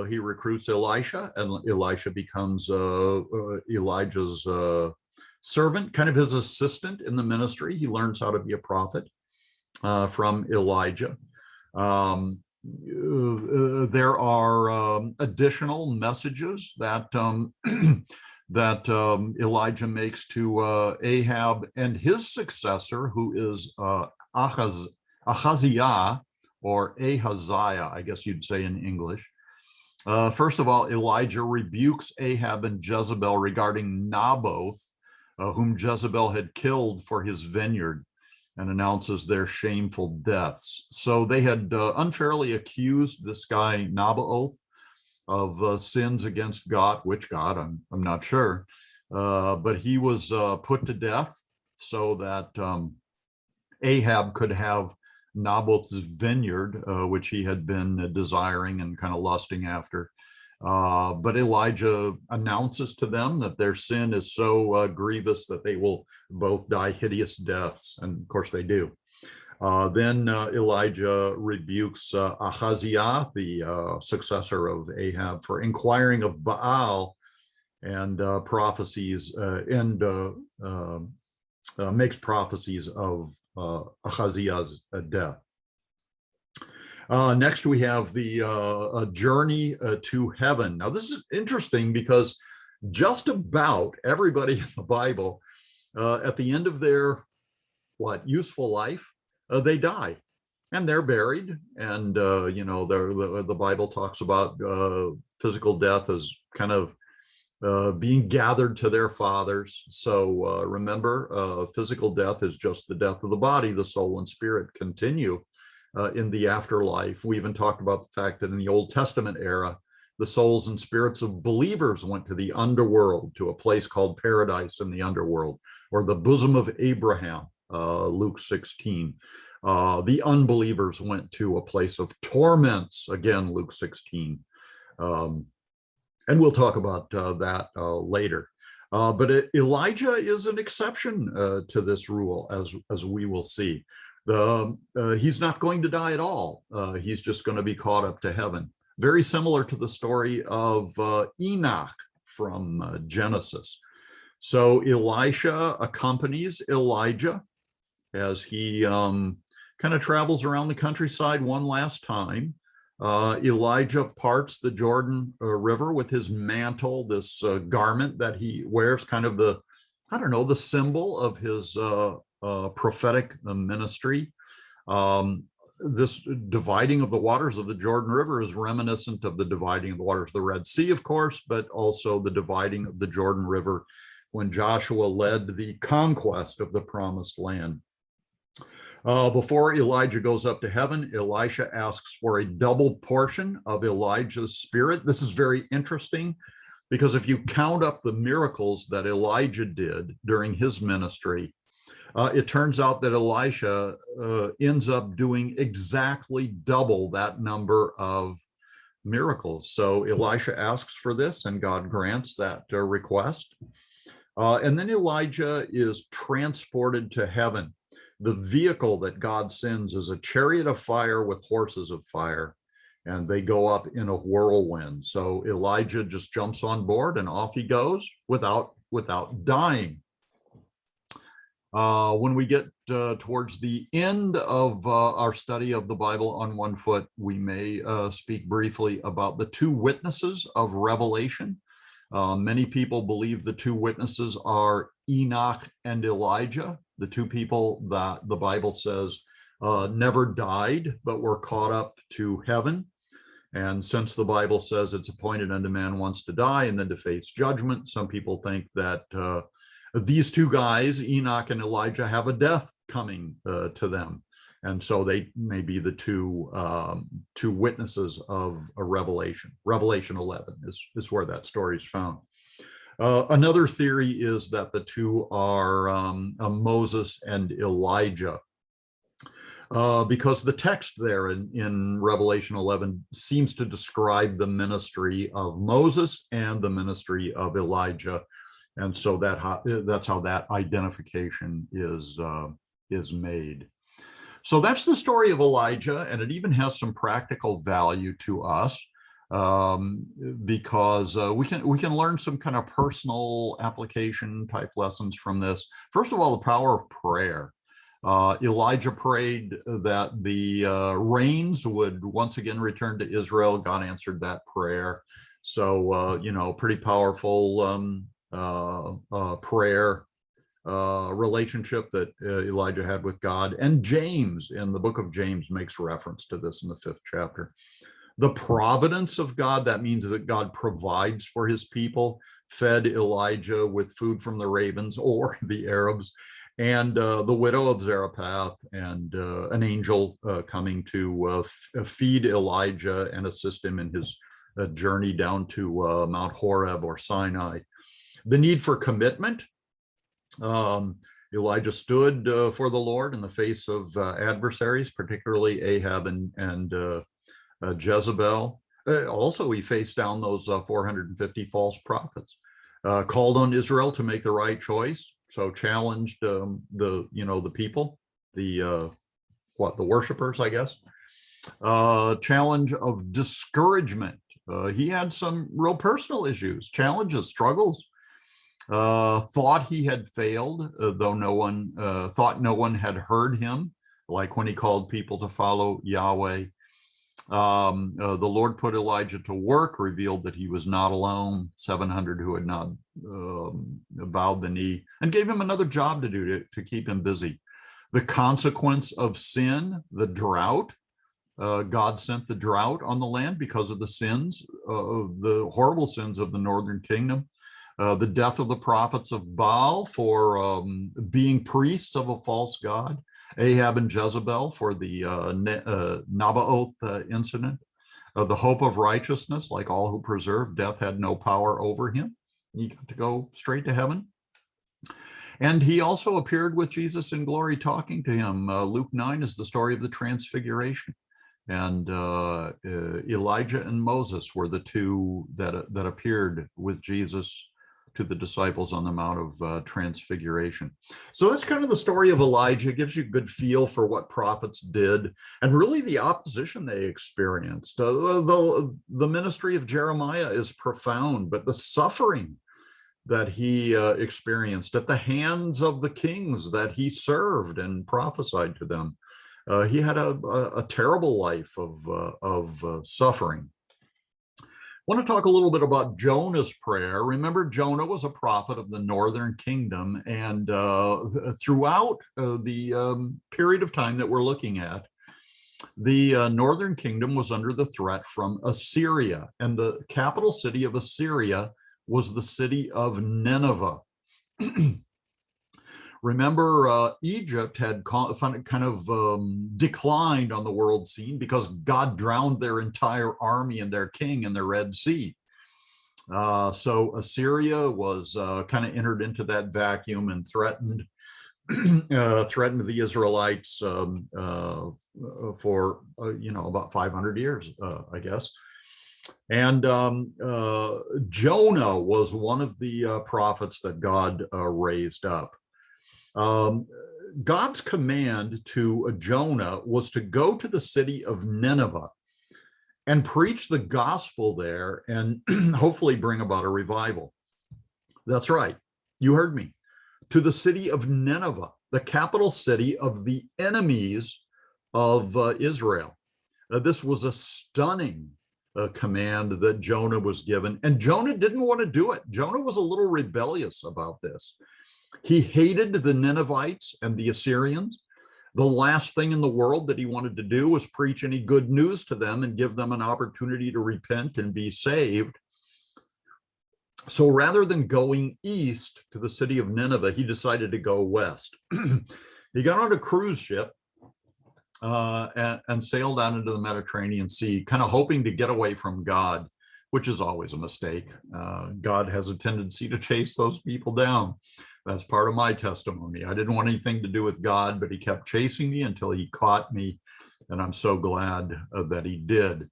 He recruits Elisha, and Elisha becomes Elijah's servant, kind of his assistant in the ministry. He learns how to be a prophet from Elijah. There are additional messages that that Elijah makes to Ahab and his successor, who is Ahaziah, or Ahaziah, I guess you'd say in English. First of all, Elijah rebukes Ahab and Jezebel regarding Naboth, whom Jezebel had killed for his vineyard, and announces their shameful deaths. So they had unfairly accused this guy Naboth of sins against God, which God, I'm not sure, but he was put to death so that Ahab could have Naboth's vineyard, which he had been desiring and kind of lusting after. But Elijah announces to them that their sin is so grievous that they will both die hideous deaths. And of course they do. Then Elijah rebukes Ahaziah, the successor of Ahab, for inquiring of Baal, and prophecies and makes prophecies of Ahaziah's death. Next, we have the journey to heaven. Now, this is interesting because just about everybody in the Bible, at the end of their useful life, they die and they're buried. And the Bible talks about physical death as kind of being gathered to their fathers. So remember, physical death is just the death of the body. The soul and spirit continue in the afterlife. We even talked about the fact that in the Old Testament era, the souls and spirits of believers went to the underworld, to a place called paradise in the underworld, or the bosom of Abraham, Luke 16. The unbelievers went to a place of torments, again, Luke 16. And we'll talk about that later. But Elijah is an exception to this rule, as we will see. He's not going to die at all. He's just going to be caught up to heaven. Very similar to the story of Enoch from Genesis. So Elisha accompanies Elijah as he kind of travels around the countryside one last time. Elijah parts the Jordan River with his mantle, this garment that he wears, kind of the symbol of his prophetic ministry. This dividing of the waters of the Jordan River is reminiscent of the dividing of the waters of the Red Sea, of course, but also the dividing of the Jordan River when Joshua led the conquest of the promised land. Before Elijah goes up to heaven, Elisha asks for a double portion of Elijah's spirit. This is very interesting because if you count up the miracles that Elijah did during his ministry, it turns out that Elisha ends up doing exactly double that number of miracles. So Elisha asks for this, and God grants that request. And then Elijah is transported to heaven. The vehicle that God sends is a chariot of fire with horses of fire, and they go up in a whirlwind. So Elijah just jumps on board and off he goes without dying. When we get towards the end of our study of the Bible on one foot, we may speak briefly about the two witnesses of Revelation. Many people believe the two witnesses are Enoch and Elijah, the two people that the Bible says never died, but were caught up to heaven. And since the Bible says it's appointed unto man once to die and then to face judgment, some people think that these two guys, Enoch and Elijah, have a death coming to them. And so they may be the two witnesses of a Revelation. Revelation 11 is where that story is found. Another theory is that the two are Moses and Elijah. Because the text there in Revelation 11 seems to describe the ministry of Moses and the ministry of Elijah. And so that's how that identification is made. So that's the story of Elijah, and it even has some practical value to us because we can learn some kind of personal application type lessons from this. First of all, the power of prayer. Elijah prayed that the rains would once again return to Israel. God answered that prayer. So, pretty powerful prayer relationship that Elijah had with God. And James, in the book of James, makes reference to this in the 5th chapter. The providence of God, that means that God provides for his people, fed Elijah with food from the ravens or the Arabs, and the widow of Zarephath, and an angel coming to feed Elijah and assist him in his journey down to Mount Horeb or Sinai. The need for commitment. Elijah stood for the Lord in the face of adversaries, particularly Ahab and Jezebel. Also, he faced down those 450 false prophets. Called on Israel to make the right choice. So challenged the people, the worshipers, I guess. Challenge of discouragement. He had some real personal issues, challenges, struggles. Thought he had failed, though no one had heard him, like when he called people to follow Yahweh. The Lord put Elijah to work, revealed that he was not alone, 700 who had not bowed the knee, and gave him another job to do to keep him busy. The consequence of sin, the drought. God sent the drought on the land because of the sins, the horrible sins of the northern kingdom. The death of the prophets of Baal for being priests of a false god. Ahab and Jezebel for the Naboth incident. The hope of righteousness, like all who preserve, death had no power over him. He got to go straight to heaven. And he also appeared with Jesus in glory talking to him. Luke 9 is the story of the transfiguration. And Elijah and Moses were the two that appeared with Jesus to the disciples on the Mount of Transfiguration. So that's kind of the story of Elijah. It gives you a good feel for what prophets did and really the opposition they experienced. The ministry of Jeremiah is profound, but the suffering that he experienced at the hands of the kings that he served and prophesied to them. He had a terrible life of suffering. I want to talk a little bit about Jonah's prayer. Remember, Jonah was a prophet of the northern kingdom, and throughout the period of time that we're looking at, the northern kingdom was under the threat from Assyria, and the capital city of Assyria was the city of Nineveh. Remember, Egypt had kind of declined on the world scene because God drowned their entire army and their king in the Red Sea. So Assyria was kind of entered into that vacuum and threatened the Israelites for about 500 years, I guess. And Jonah was one of the prophets that God raised up. God's command to Jonah was to go to the city of Nineveh and preach the gospel there and hopefully bring about a revival. That's right. You heard me. To the city of Nineveh, the capital city of the enemies of Israel. This was a stunning command that Jonah was given, and Jonah didn't want to do it. Jonah was a little rebellious about this. He hated the Ninevites and the Assyrians. The last thing in the world that he wanted to do was preach any good news to them and give them an opportunity to repent and be saved. So rather than going east to the city of Nineveh, he decided to go west. He got on a cruise ship and sailed out into the Mediterranean Sea, kind of hoping to get away from God, which is always a mistake. God has a tendency to chase those people down. That's part of my testimony. I didn't want anything to do with God, but he kept chasing me until he caught me. And I'm so glad that he did.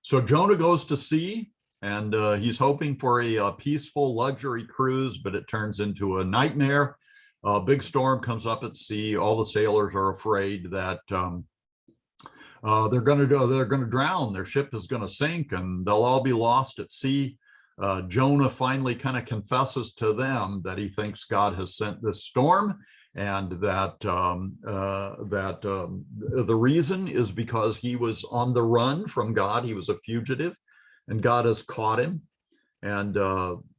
So Jonah goes to sea, and he's hoping for a peaceful luxury cruise, but it turns into a nightmare. A big storm comes up at sea. All the sailors are afraid that they're going to drown. Their ship is going to sink, and they'll all be lost at sea. Jonah finally kind of confesses to them that he thinks God has sent this storm, and that the reason is because he was on the run from God. He was a fugitive, and God has caught him. And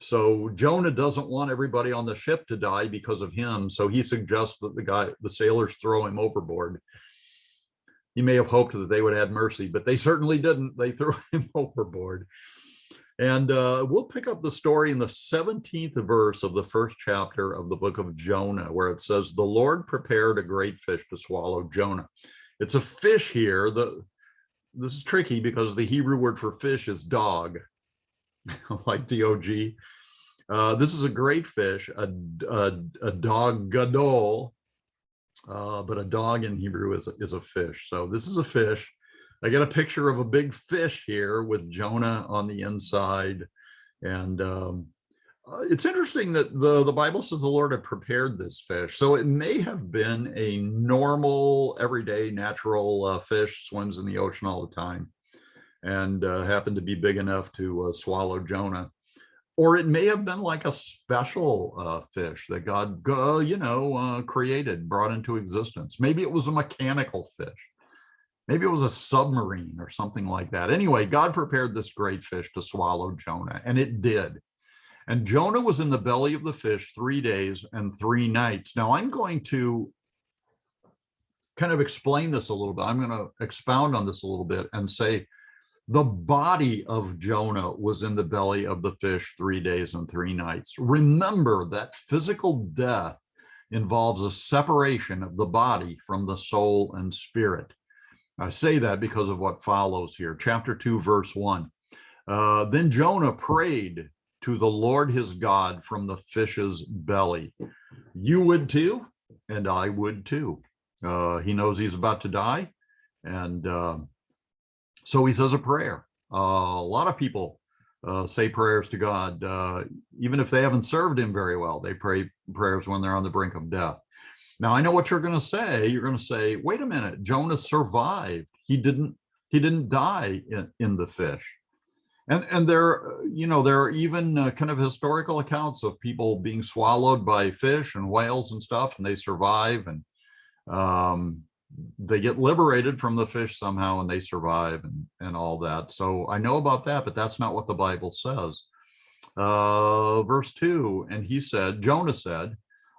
so Jonah doesn't want everybody on the ship to die because of him. So he suggests that the sailors throw him overboard. He may have hoped that they would have mercy, but they certainly didn't. They threw him overboard. And we'll pick up the story in the 17th verse of the first chapter of the book of Jonah, where it says, "The Lord prepared a great fish to swallow Jonah." It's a fish here. This is tricky because the Hebrew word for fish is dog, like D-O-G. This is a great fish, a dog gadol, but a dog in Hebrew is a fish. So this is a fish. I get a picture of a big fish here with Jonah on the inside. And it's interesting that the Bible says the Lord had prepared this fish. So it may have been a normal, everyday, natural fish, swims in the ocean all the time, and happened to be big enough to swallow Jonah. Or it may have been like a special fish that God, created, brought into existence. Maybe it was a mechanical fish. Maybe it was a submarine or something like that. Anyway, God prepared this great fish to swallow Jonah, and it did. And Jonah was in the belly of the fish 3 days and 3 nights. Now, I'm going to kind of explain this a little bit. I'm going to expound on this a little bit and say the body of Jonah was in the belly of the fish 3 days and 3 nights. Remember that physical death involves a separation of the body from the soul and spirit. I say that because of what follows here. Chapter 2, verse 1. Then Jonah prayed to the Lord his God from the fish's belly. You would too, and I would too. He knows he's about to die, and so he says a prayer. A lot of people say prayers to God, even if they haven't served him very well. They pray prayers when they're on the brink of death. Now, I know what you're going to say. You're going to say, wait a minute, Jonah survived. He didn't die in the fish. And there are even kind of historical accounts of people being swallowed by fish and whales and stuff, and they survive, and they get liberated from the fish somehow, and they survive, and all that. So I know about that, but that's not what the Bible says. Verse 2, and Jonah said,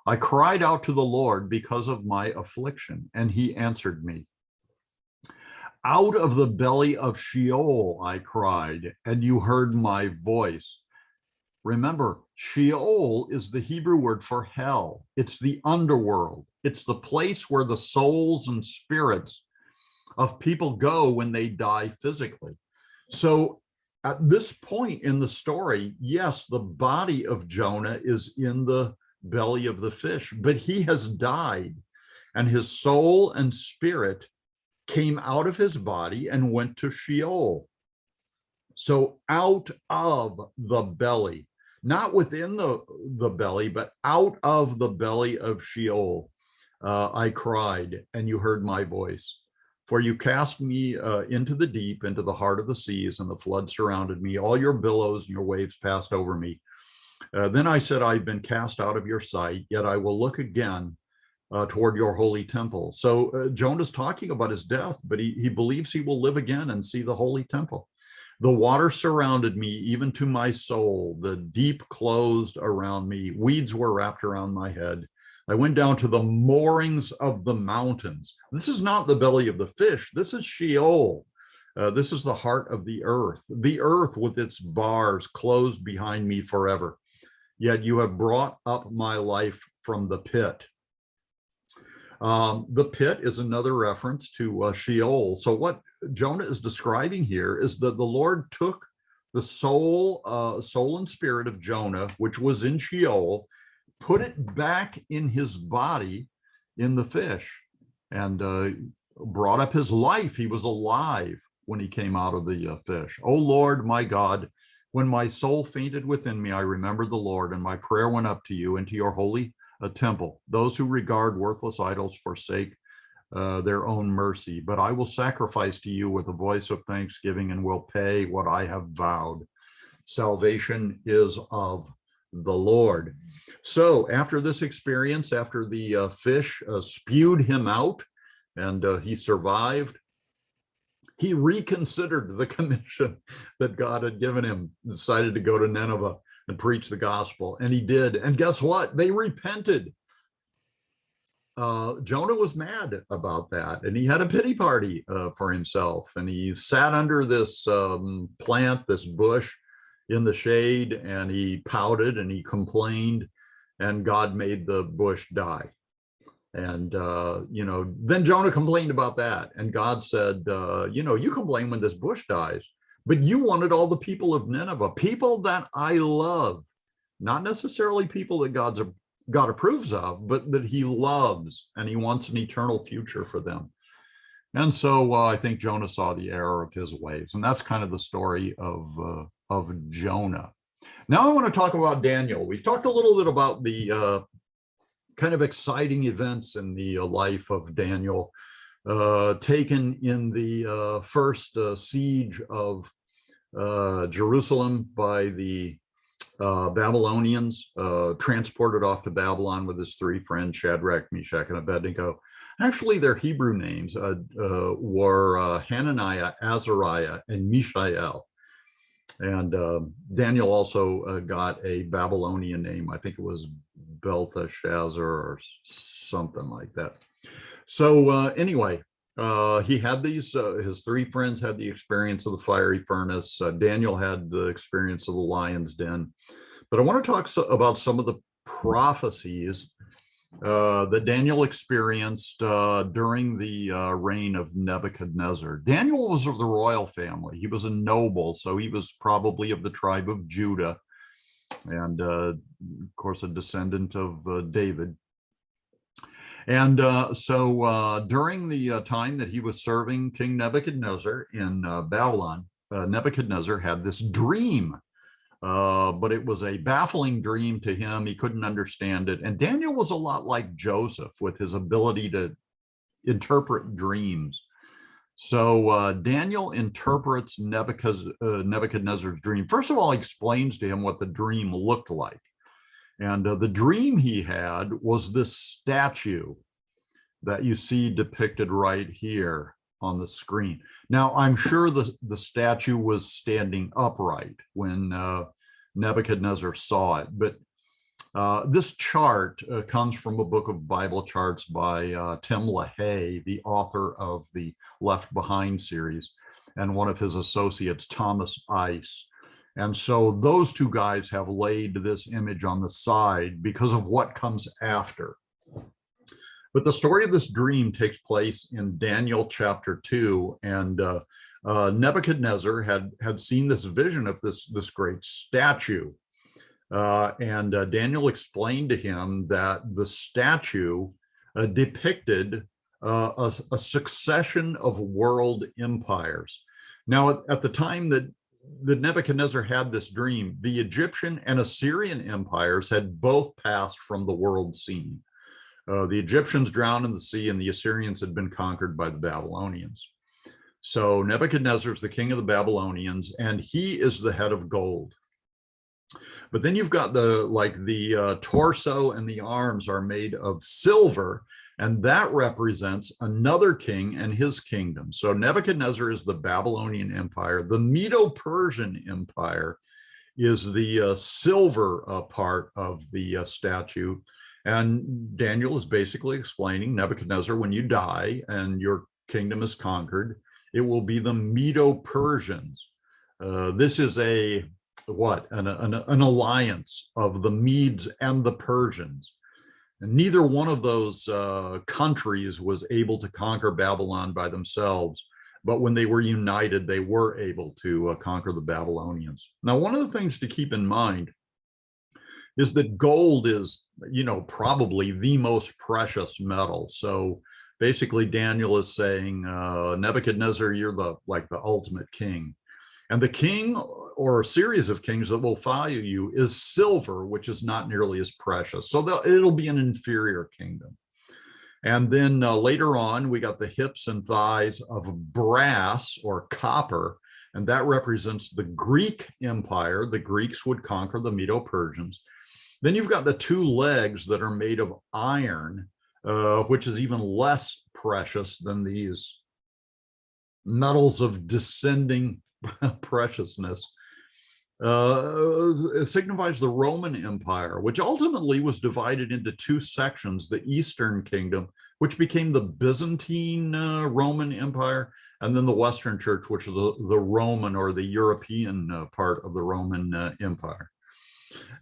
I cried out to the Lord because of my affliction, and he answered me. Out of the belly of Sheol I cried, and you heard my voice. Remember, Sheol is the Hebrew word for hell. It's the underworld. It's the place where the souls and spirits of people go when they die physically. So at this point in the story, yes, the body of Jonah is in the belly of the fish, but he has died, and his soul and spirit came out of his body and went to Sheol. So out of the belly, not within the belly, but out of the belly of Sheol, I cried, and you heard my voice. For you cast me into the deep, into the heart of the seas, and the flood surrounded me. All your billows and your waves passed over me. Then I said, I've been cast out of your sight, yet I will look again toward your holy temple. So Jonah's talking about his death, but he believes he will live again and see the holy temple. The water surrounded me, even to my soul. The deep closed around me. Weeds were wrapped around my head. I went down to the moorings of the mountains. This is not the belly of the fish. This is Sheol. This is the heart of the earth with its bars closed behind me forever. Yet you have brought up my life from the pit. The pit is another reference to Sheol. So what Jonah is describing here is that the Lord took the soul and spirit of Jonah, which was in Sheol, put it back in his body in the fish, and brought up his life. He was alive when he came out of the fish. O Lord, my God, when my soul fainted within me, I remembered the Lord, and my prayer went up to you into your holy temple. Those who regard worthless idols forsake their own mercy, but I will sacrifice to you with a voice of thanksgiving and will pay what I have vowed. Salvation is of the Lord. So after this experience, after the fish spewed him out and he survived, he reconsidered the commission that God had given him, decided to go to Nineveh and preach the gospel, and he did. And guess what? They repented. Jonah was mad about that, and he had a pity party for himself, and he sat under this plant, this bush in the shade, and he pouted and he complained, and God made the bush die. And then Jonah complained about that, and God said, you complain when this bush dies, but you wanted all the people of Nineveh, people that I love, not necessarily people that God approves of, but that he loves, and he wants an eternal future for them. And so I think Jonah saw the error of his ways, and that's kind of the story of Jonah. Now I want to talk about Daniel. We've talked a little bit about the kind of exciting events in the life of Daniel, taken in the first siege of Jerusalem by the Babylonians, transported off to Babylon with his three friends, Shadrach, Meshach, and Abednego. Actually, their Hebrew names were Hananiah, Azariah, and Mishael. And Daniel also got a Babylonian name. I think it was Belteshazzar or something like that. So anyway, he had these, his three friends had the experience of the fiery furnace. Daniel had the experience of the lion's den. But I want to talk about some of the prophecies that Daniel experienced during the reign of Nebuchadnezzar. Daniel was of the royal family. He was a noble, so he was probably of the tribe of Judah, and of course a descendant of David. And so during the time that he was serving King Nebuchadnezzar in Babylon, Nebuchadnezzar had this dream. But it was a baffling dream to him. He couldn't understand it. And Daniel was a lot like Joseph with his ability to interpret dreams. So Daniel interprets Nebuchadnezzar's dream. First of all, he explains to him what the dream looked like. And the dream he had was this statue that you see depicted right here on the screen. Now, I'm sure the statue was standing upright when Nebuchadnezzar saw it, but this chart comes from a book of Bible charts by Tim LaHaye, the author of the Left Behind series, and one of his associates, Thomas Ice. And so those two guys have laid this image on the side because of what comes after. But the story of this dream takes place in Daniel chapter 2. And Nebuchadnezzar had seen this vision of this great statue. And Daniel explained to him that the statue depicted a succession of world empires. Now, at the time that Nebuchadnezzar had this dream, the Egyptian and Assyrian empires had both passed from the world scene. The Egyptians drowned in the sea, and the Assyrians had been conquered by the Babylonians. So Nebuchadnezzar is the king of the Babylonians, and he is the head of gold. But then you've got the torso and the arms are made of silver, and that represents another king and his kingdom. So Nebuchadnezzar is the Babylonian Empire. The Medo-Persian Empire is the silver part of the statue. And Daniel is basically explaining, Nebuchadnezzar, when you die and your kingdom is conquered, it will be the Medo-Persians. This is an alliance of the Medes and the Persians. And neither one of those countries was able to conquer Babylon by themselves, but when they were united, they were able to conquer the Babylonians. Now, one of the things to keep in mind is that gold is, probably the most precious metal. So basically, Daniel is saying, Nebuchadnezzar, you're the ultimate king. And the king or a series of kings that will follow you is silver, which is not nearly as precious. So it'll be an inferior kingdom. And then later on, we got the hips and thighs of brass or copper, and that represents the Greek Empire. The Greeks would conquer the Medo-Persians. Then you've got the two legs that are made of iron, which is even less precious than these metals of descending preciousness. It signifies the Roman Empire, which ultimately was divided into two sections, the Eastern Kingdom, which became the Byzantine Roman Empire, and then the Western Church, which is the Roman or the European part of the Roman Empire.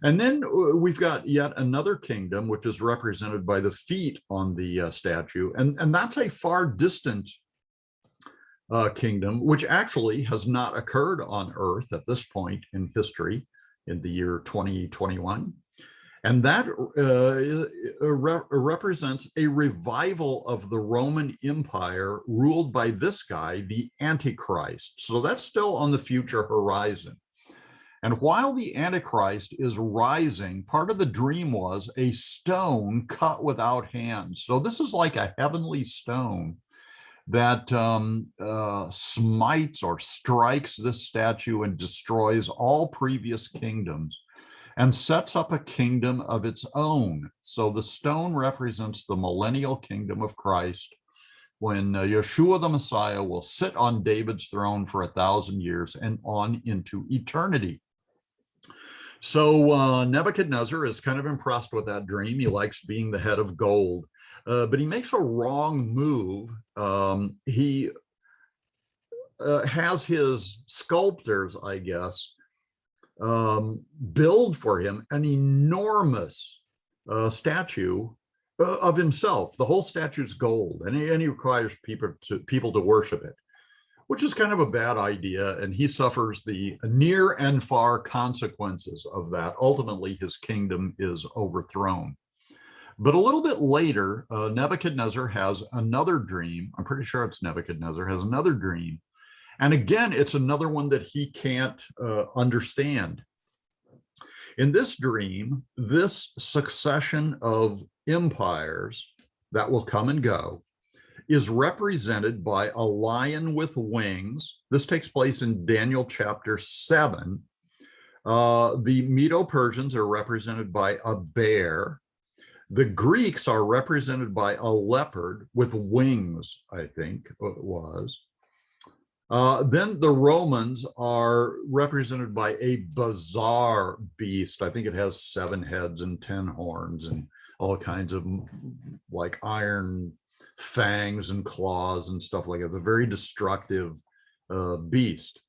And then we've got yet another kingdom, which is represented by the feet on the statue, and that's a far distant kingdom, which actually has not occurred on Earth at this point in history in the year 2021. And that represents a revival of the Roman Empire ruled by this guy, the Antichrist. So that's still on the future horizon. And while the Antichrist is rising, part of the dream was a stone cut without hands. So this is like a heavenly stone that smites or strikes this statue and destroys all previous kingdoms and sets up a kingdom of its own. So the stone represents the Millennial Kingdom of Christ, when Yeshua the Messiah will sit on David's throne for 1,000 years and on into eternity. So Nebuchadnezzar is kind of impressed with that dream. He likes being the head of gold. But he makes a wrong move. He has his sculptors, I guess, build for him an enormous statue of himself. The whole statue is gold, and he requires people to worship it, which is kind of a bad idea. And he suffers the near and far consequences of that. Ultimately, his kingdom is overthrown. But a little bit later, Nebuchadnezzar has another dream. I'm pretty sure it's Nebuchadnezzar has another dream. And again, it's another one that he can't understand. In this dream, this succession of empires that will come and go is represented by a lion with wings. This takes place in Daniel chapter 7. The Medo-Persians are represented by a bear. The Greeks are represented by a leopard with wings, I think it was. Then the Romans are represented by a bizarre beast. I think it has 7 heads and 10 horns and all kinds of like iron fangs and claws and stuff like that. It's a very destructive beast.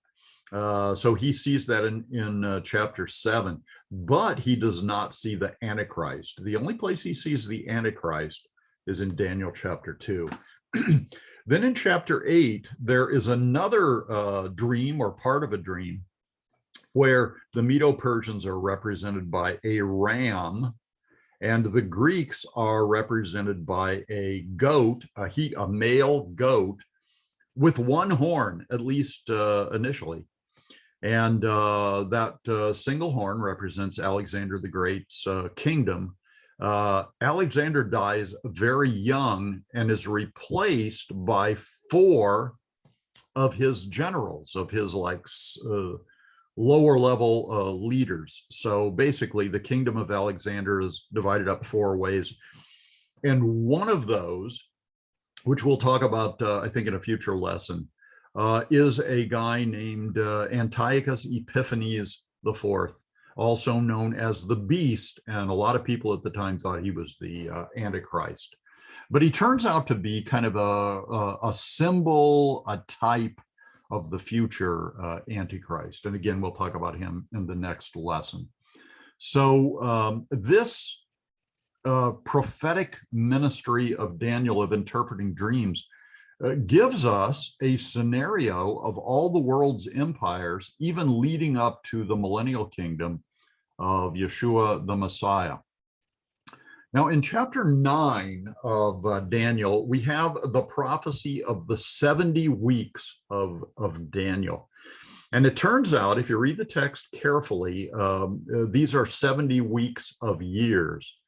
So he sees that in chapter 7, but he does not see the Antichrist. The only place he sees the Antichrist is in Daniel chapter 2. Then in chapter 8, there is another dream or part of a dream where the Medo-Persians are represented by a ram, and the Greeks are represented by a goat, a male goat with one horn, at least initially. And that single horn represents Alexander the Great's kingdom. Alexander dies very young and is replaced by 4 of his generals, of his lower level leaders. So basically, the kingdom of Alexander is divided up 4 ways. And one of those, which we'll talk about, I think, in a future lesson, is a guy named Antiochus Epiphanes IV, also known as the Beast. And a lot of people at the time thought he was the Antichrist. But he turns out to be kind of a symbol, a type of the future Antichrist. And again, we'll talk about him in the next lesson. So this prophetic ministry of Daniel of interpreting dreams gives us a scenario of all the world's empires, even leading up to the Millennial Kingdom of Yeshua the Messiah. Now, in chapter 9 of Daniel, we have the prophecy of the 70 weeks of Daniel. And it turns out, if you read the text carefully, these are 70 weeks of years.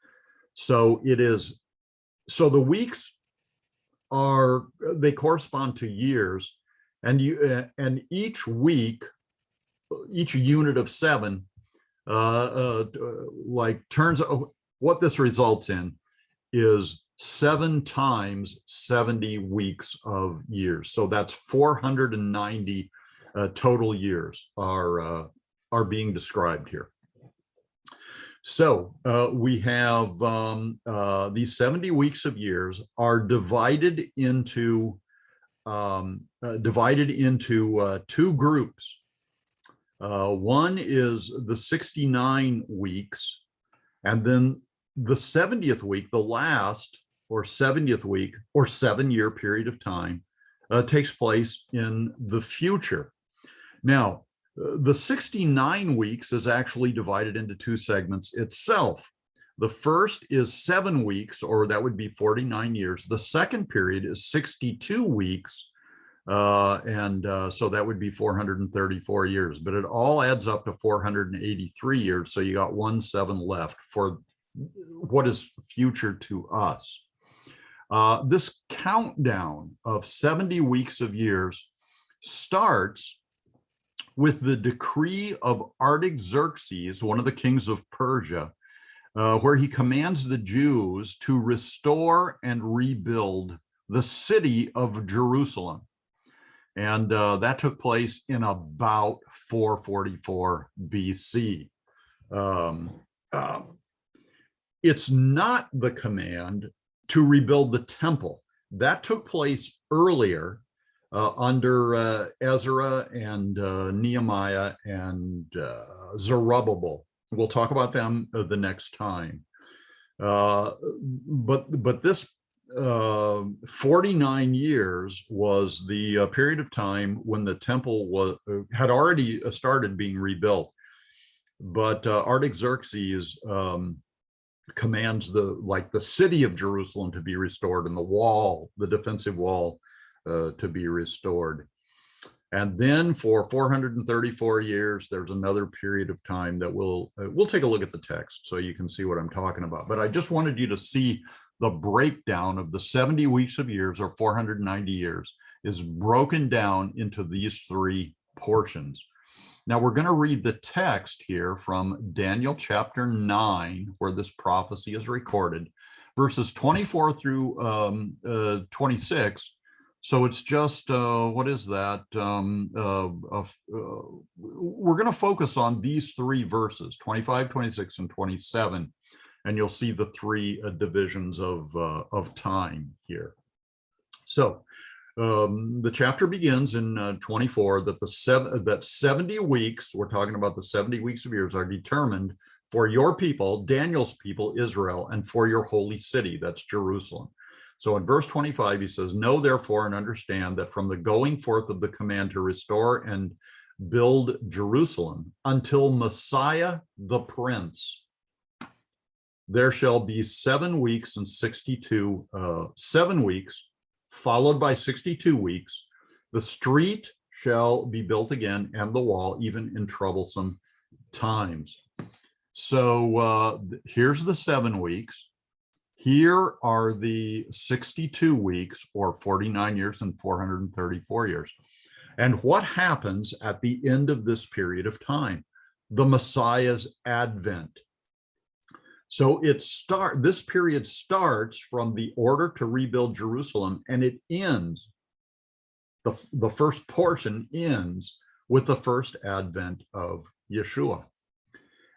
So the weeks they correspond to years, and each week, each unit of 7, turns out what this results in is 7 times 70 weeks of years. So that's 490 total years are being described here. So we have these 70 weeks of years are divided into 2 groups. One is the 69 weeks, and then the 70th week, the last or 70th week or 7-year period of time, takes place in the future. Now, the 69 weeks is actually divided into 2 segments itself. The first is 7 weeks, or that would be 49 years. The second period is 62 weeks, so that would be 434 years. But it all adds up to 483 years, so you got 1 7 left for what is future to us. This countdown of 70 weeks of years starts with the decree of Artaxerxes, one of the kings of Persia, where he commands the Jews to restore and rebuild the city of Jerusalem. And that took place in about 444 BC. It's not the command to rebuild the temple. That took place earlier under Ezra and Nehemiah and Zerubbabel. We'll talk about them the next time. But this 49 years was the period of time when the temple had already started being rebuilt. But Artaxerxes commands the city of Jerusalem to be restored, and the defensive wall, to be restored. And then for 434 years, there's another period of time that we'll take a look at the text so you can see what I'm talking about. But I just wanted you to see the breakdown of the 70 weeks of years, or 490 years, is broken down into these 3 portions. Now we're going to read the text here from Daniel chapter 9, where this prophecy is recorded, verses 24 through 26. So it's just, what is that? We're going to focus on these 3 verses, 25, 26, and 27, and you'll see the 3 divisions of time here. So The chapter begins in 24 that 70 weeks, we're talking about the 70 weeks of years, are determined for your people, Daniel's people, Israel, and for your holy city, that's Jerusalem. So in verse 25, he says, know therefore and understand that from the going forth of the command to restore and build Jerusalem until Messiah the Prince, there shall be 7 weeks and 62, 7 weeks, followed by 62 weeks. The street shall be built again, and the wall, even in troublesome times. So here's the 7 weeks. Here are the 62 weeks, or 49 years and 434 years. And what happens at the end of this period of time? The Messiah's advent. So this period starts from the order to rebuild Jerusalem, and it ends, the first portion ends with the first advent of Yeshua.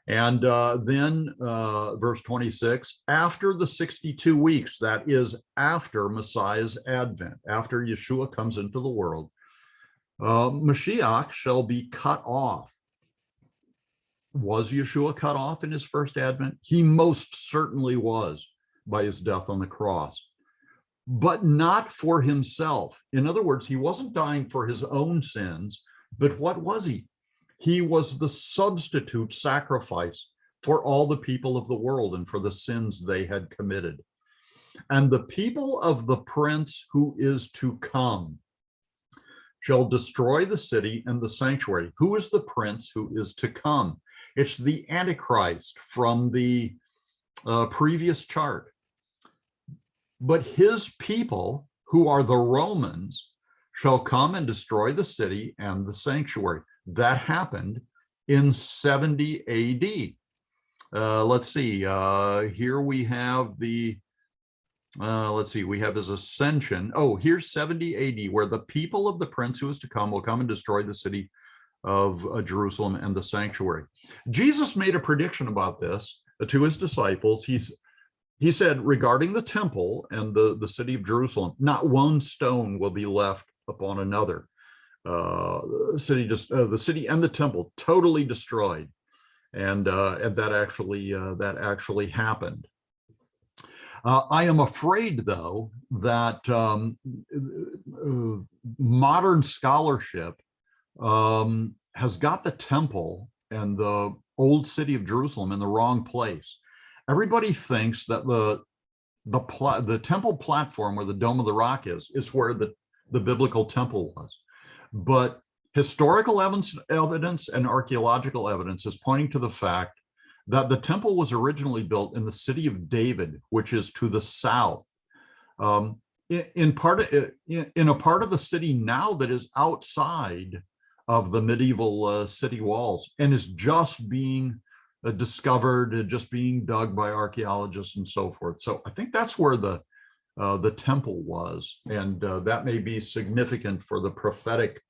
And then verse 26, after the 62 weeks, that is after Messiah's advent, after Yeshua comes into the world, Mashiach shall be cut off. Was Yeshua cut off in his first advent? He most certainly was by his death on the cross, but not for himself. In other words, he wasn't dying for his own sins, but what was he? He was the substitute sacrifice for all the people of the world and for the sins they had committed. And the people of the prince who is to come shall destroy the city and the sanctuary. Who is the prince who is to come? It's the Antichrist from the previous chart. But his people, who are the Romans, shall come and destroy the city and the sanctuary. That happened in 70 AD. Let's see, here we have the, we have his ascension. Oh, here's 70 AD, where the people of the prince who is to come will come and destroy the city of Jerusalem and the sanctuary. Jesus made a prediction about this to his disciples. He said, regarding the temple and the city of Jerusalem, not one stone will be left upon another. The city and the temple totally destroyed, and that actually happened. I am afraid, though, that modern scholarship has got the temple and the old city of Jerusalem in the wrong place. Everybody thinks that the temple platform where the Dome of the Rock is where the biblical temple was. But historical evidence and archaeological evidence is pointing to the fact that the temple was originally built in the city of David, which is to the south, in a part of the city now that is outside of the medieval city walls, and is just being discovered, just being dug by archaeologists and so forth. So I think that's where the temple was, and that may be significant for the prophetic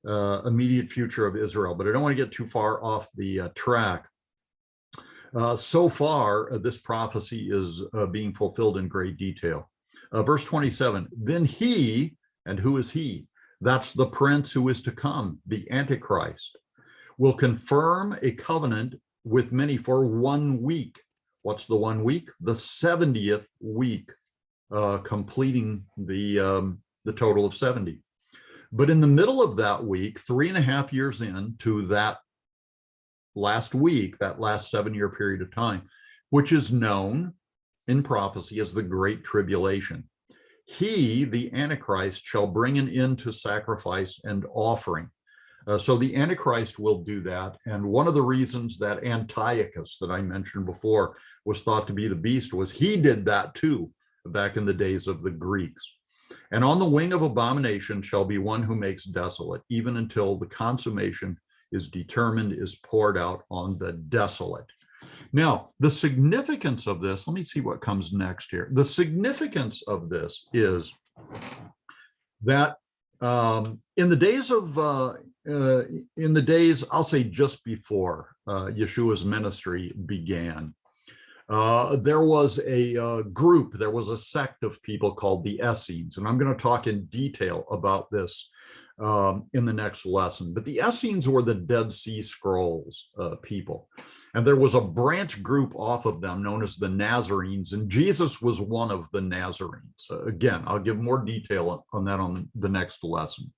immediate future of Israel. But I don't want to get too far off the track. So far, this prophecy is being fulfilled in great detail. Verse 27, then he, and who is he? That's the prince who is to come, the Antichrist, will confirm a covenant with many for 1 week. What's the 1 week? The 70th week, completing the total of 70. But in the middle of that week, 3.5 years into that last week, that last 7-year period of time, which is known in prophecy as the Great Tribulation, he, the Antichrist, shall bring an end to sacrifice and offering. So the Antichrist will do that. And one of the reasons that Antiochus, that I mentioned before, was thought to be the beast was he did that too, back in the days of the Greeks. And on the wing of abomination shall be one who makes desolate, even until the consummation is determined, is poured out on the desolate. Now, the significance of this, let me see what comes next here. The significance of this is that in the days, I'll say just before Yeshua's ministry began, There was a group, there was a sect of people called the Essenes, and I'm going to talk in detail about this in the next lesson. But the Essenes were the Dead Sea Scrolls people, and there was a branch group off of them known as the Nazarenes, and Jesus was one of the Nazarenes. Again, I'll give more detail on that on the next lesson.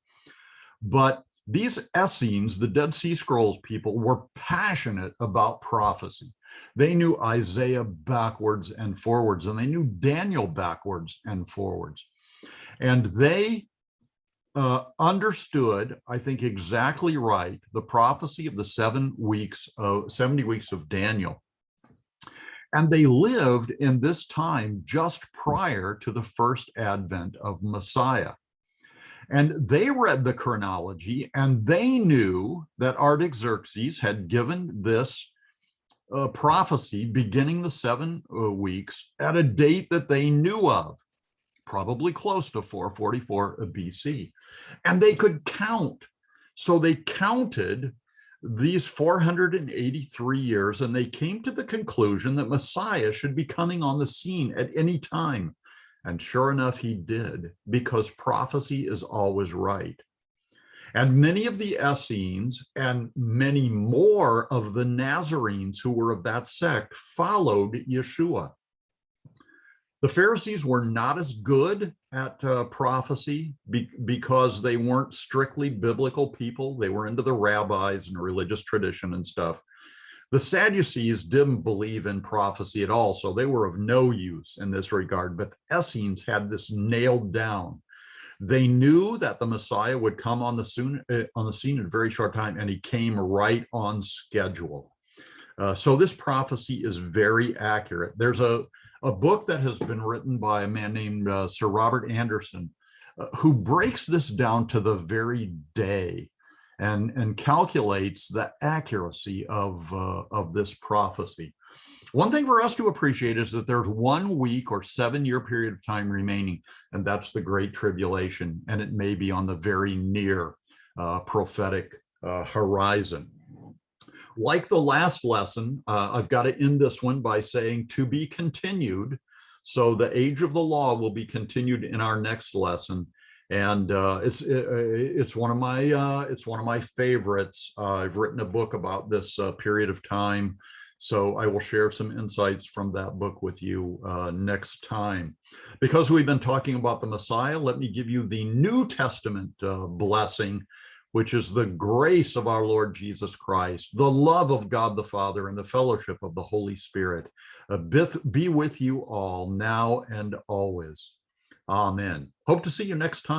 But these Essenes, the Dead Sea Scrolls people, were passionate about prophecy. They knew Isaiah backwards and forwards, and they knew Daniel backwards and forwards. And they understood, I think exactly right, the prophecy of the 70 weeks of Daniel. And they lived in this time just prior to the first advent of Messiah. And they read the chronology, and they knew that Artaxerxes had given this prophecy beginning the 7 weeks at a date that they knew of, probably close to 444 BC. And they could count. So they counted these 483 years, and they came to the conclusion that Messiah should be coming on the scene at any time. And sure enough, he did, because prophecy is always right. And many of the Essenes and many more of the Nazarenes who were of that sect followed Yeshua. The Pharisees were not as good at prophecy because they weren't strictly biblical people. They were into the rabbis and religious tradition and stuff. The Sadducees didn't believe in prophecy at all, so they were of no use in this regard. But the Essenes had this nailed down. They knew that the Messiah would come on the scene in a very short time, and he came right on schedule. So this prophecy is very accurate. There's a book that has been written by a man named Sir Robert Anderson, who breaks this down to the very day and calculates the accuracy of this prophecy. One thing for us to appreciate is that there's 1 week or 7-year period of time remaining, and that's the Great Tribulation, and it may be on the very near prophetic horizon. Like the last lesson, I've got to end this one by saying to be continued. So the age of the law will be continued in our next lesson. And it's one of my favorites. I've written a book about this period of time, so I will share some insights from that book with you next time. Because we've been talking about the Messiah, let me give you the New Testament blessing, which is the grace of our Lord Jesus Christ, the love of God the Father, and the fellowship of the Holy Spirit be with you all now and always. Amen. Hope to see you next time.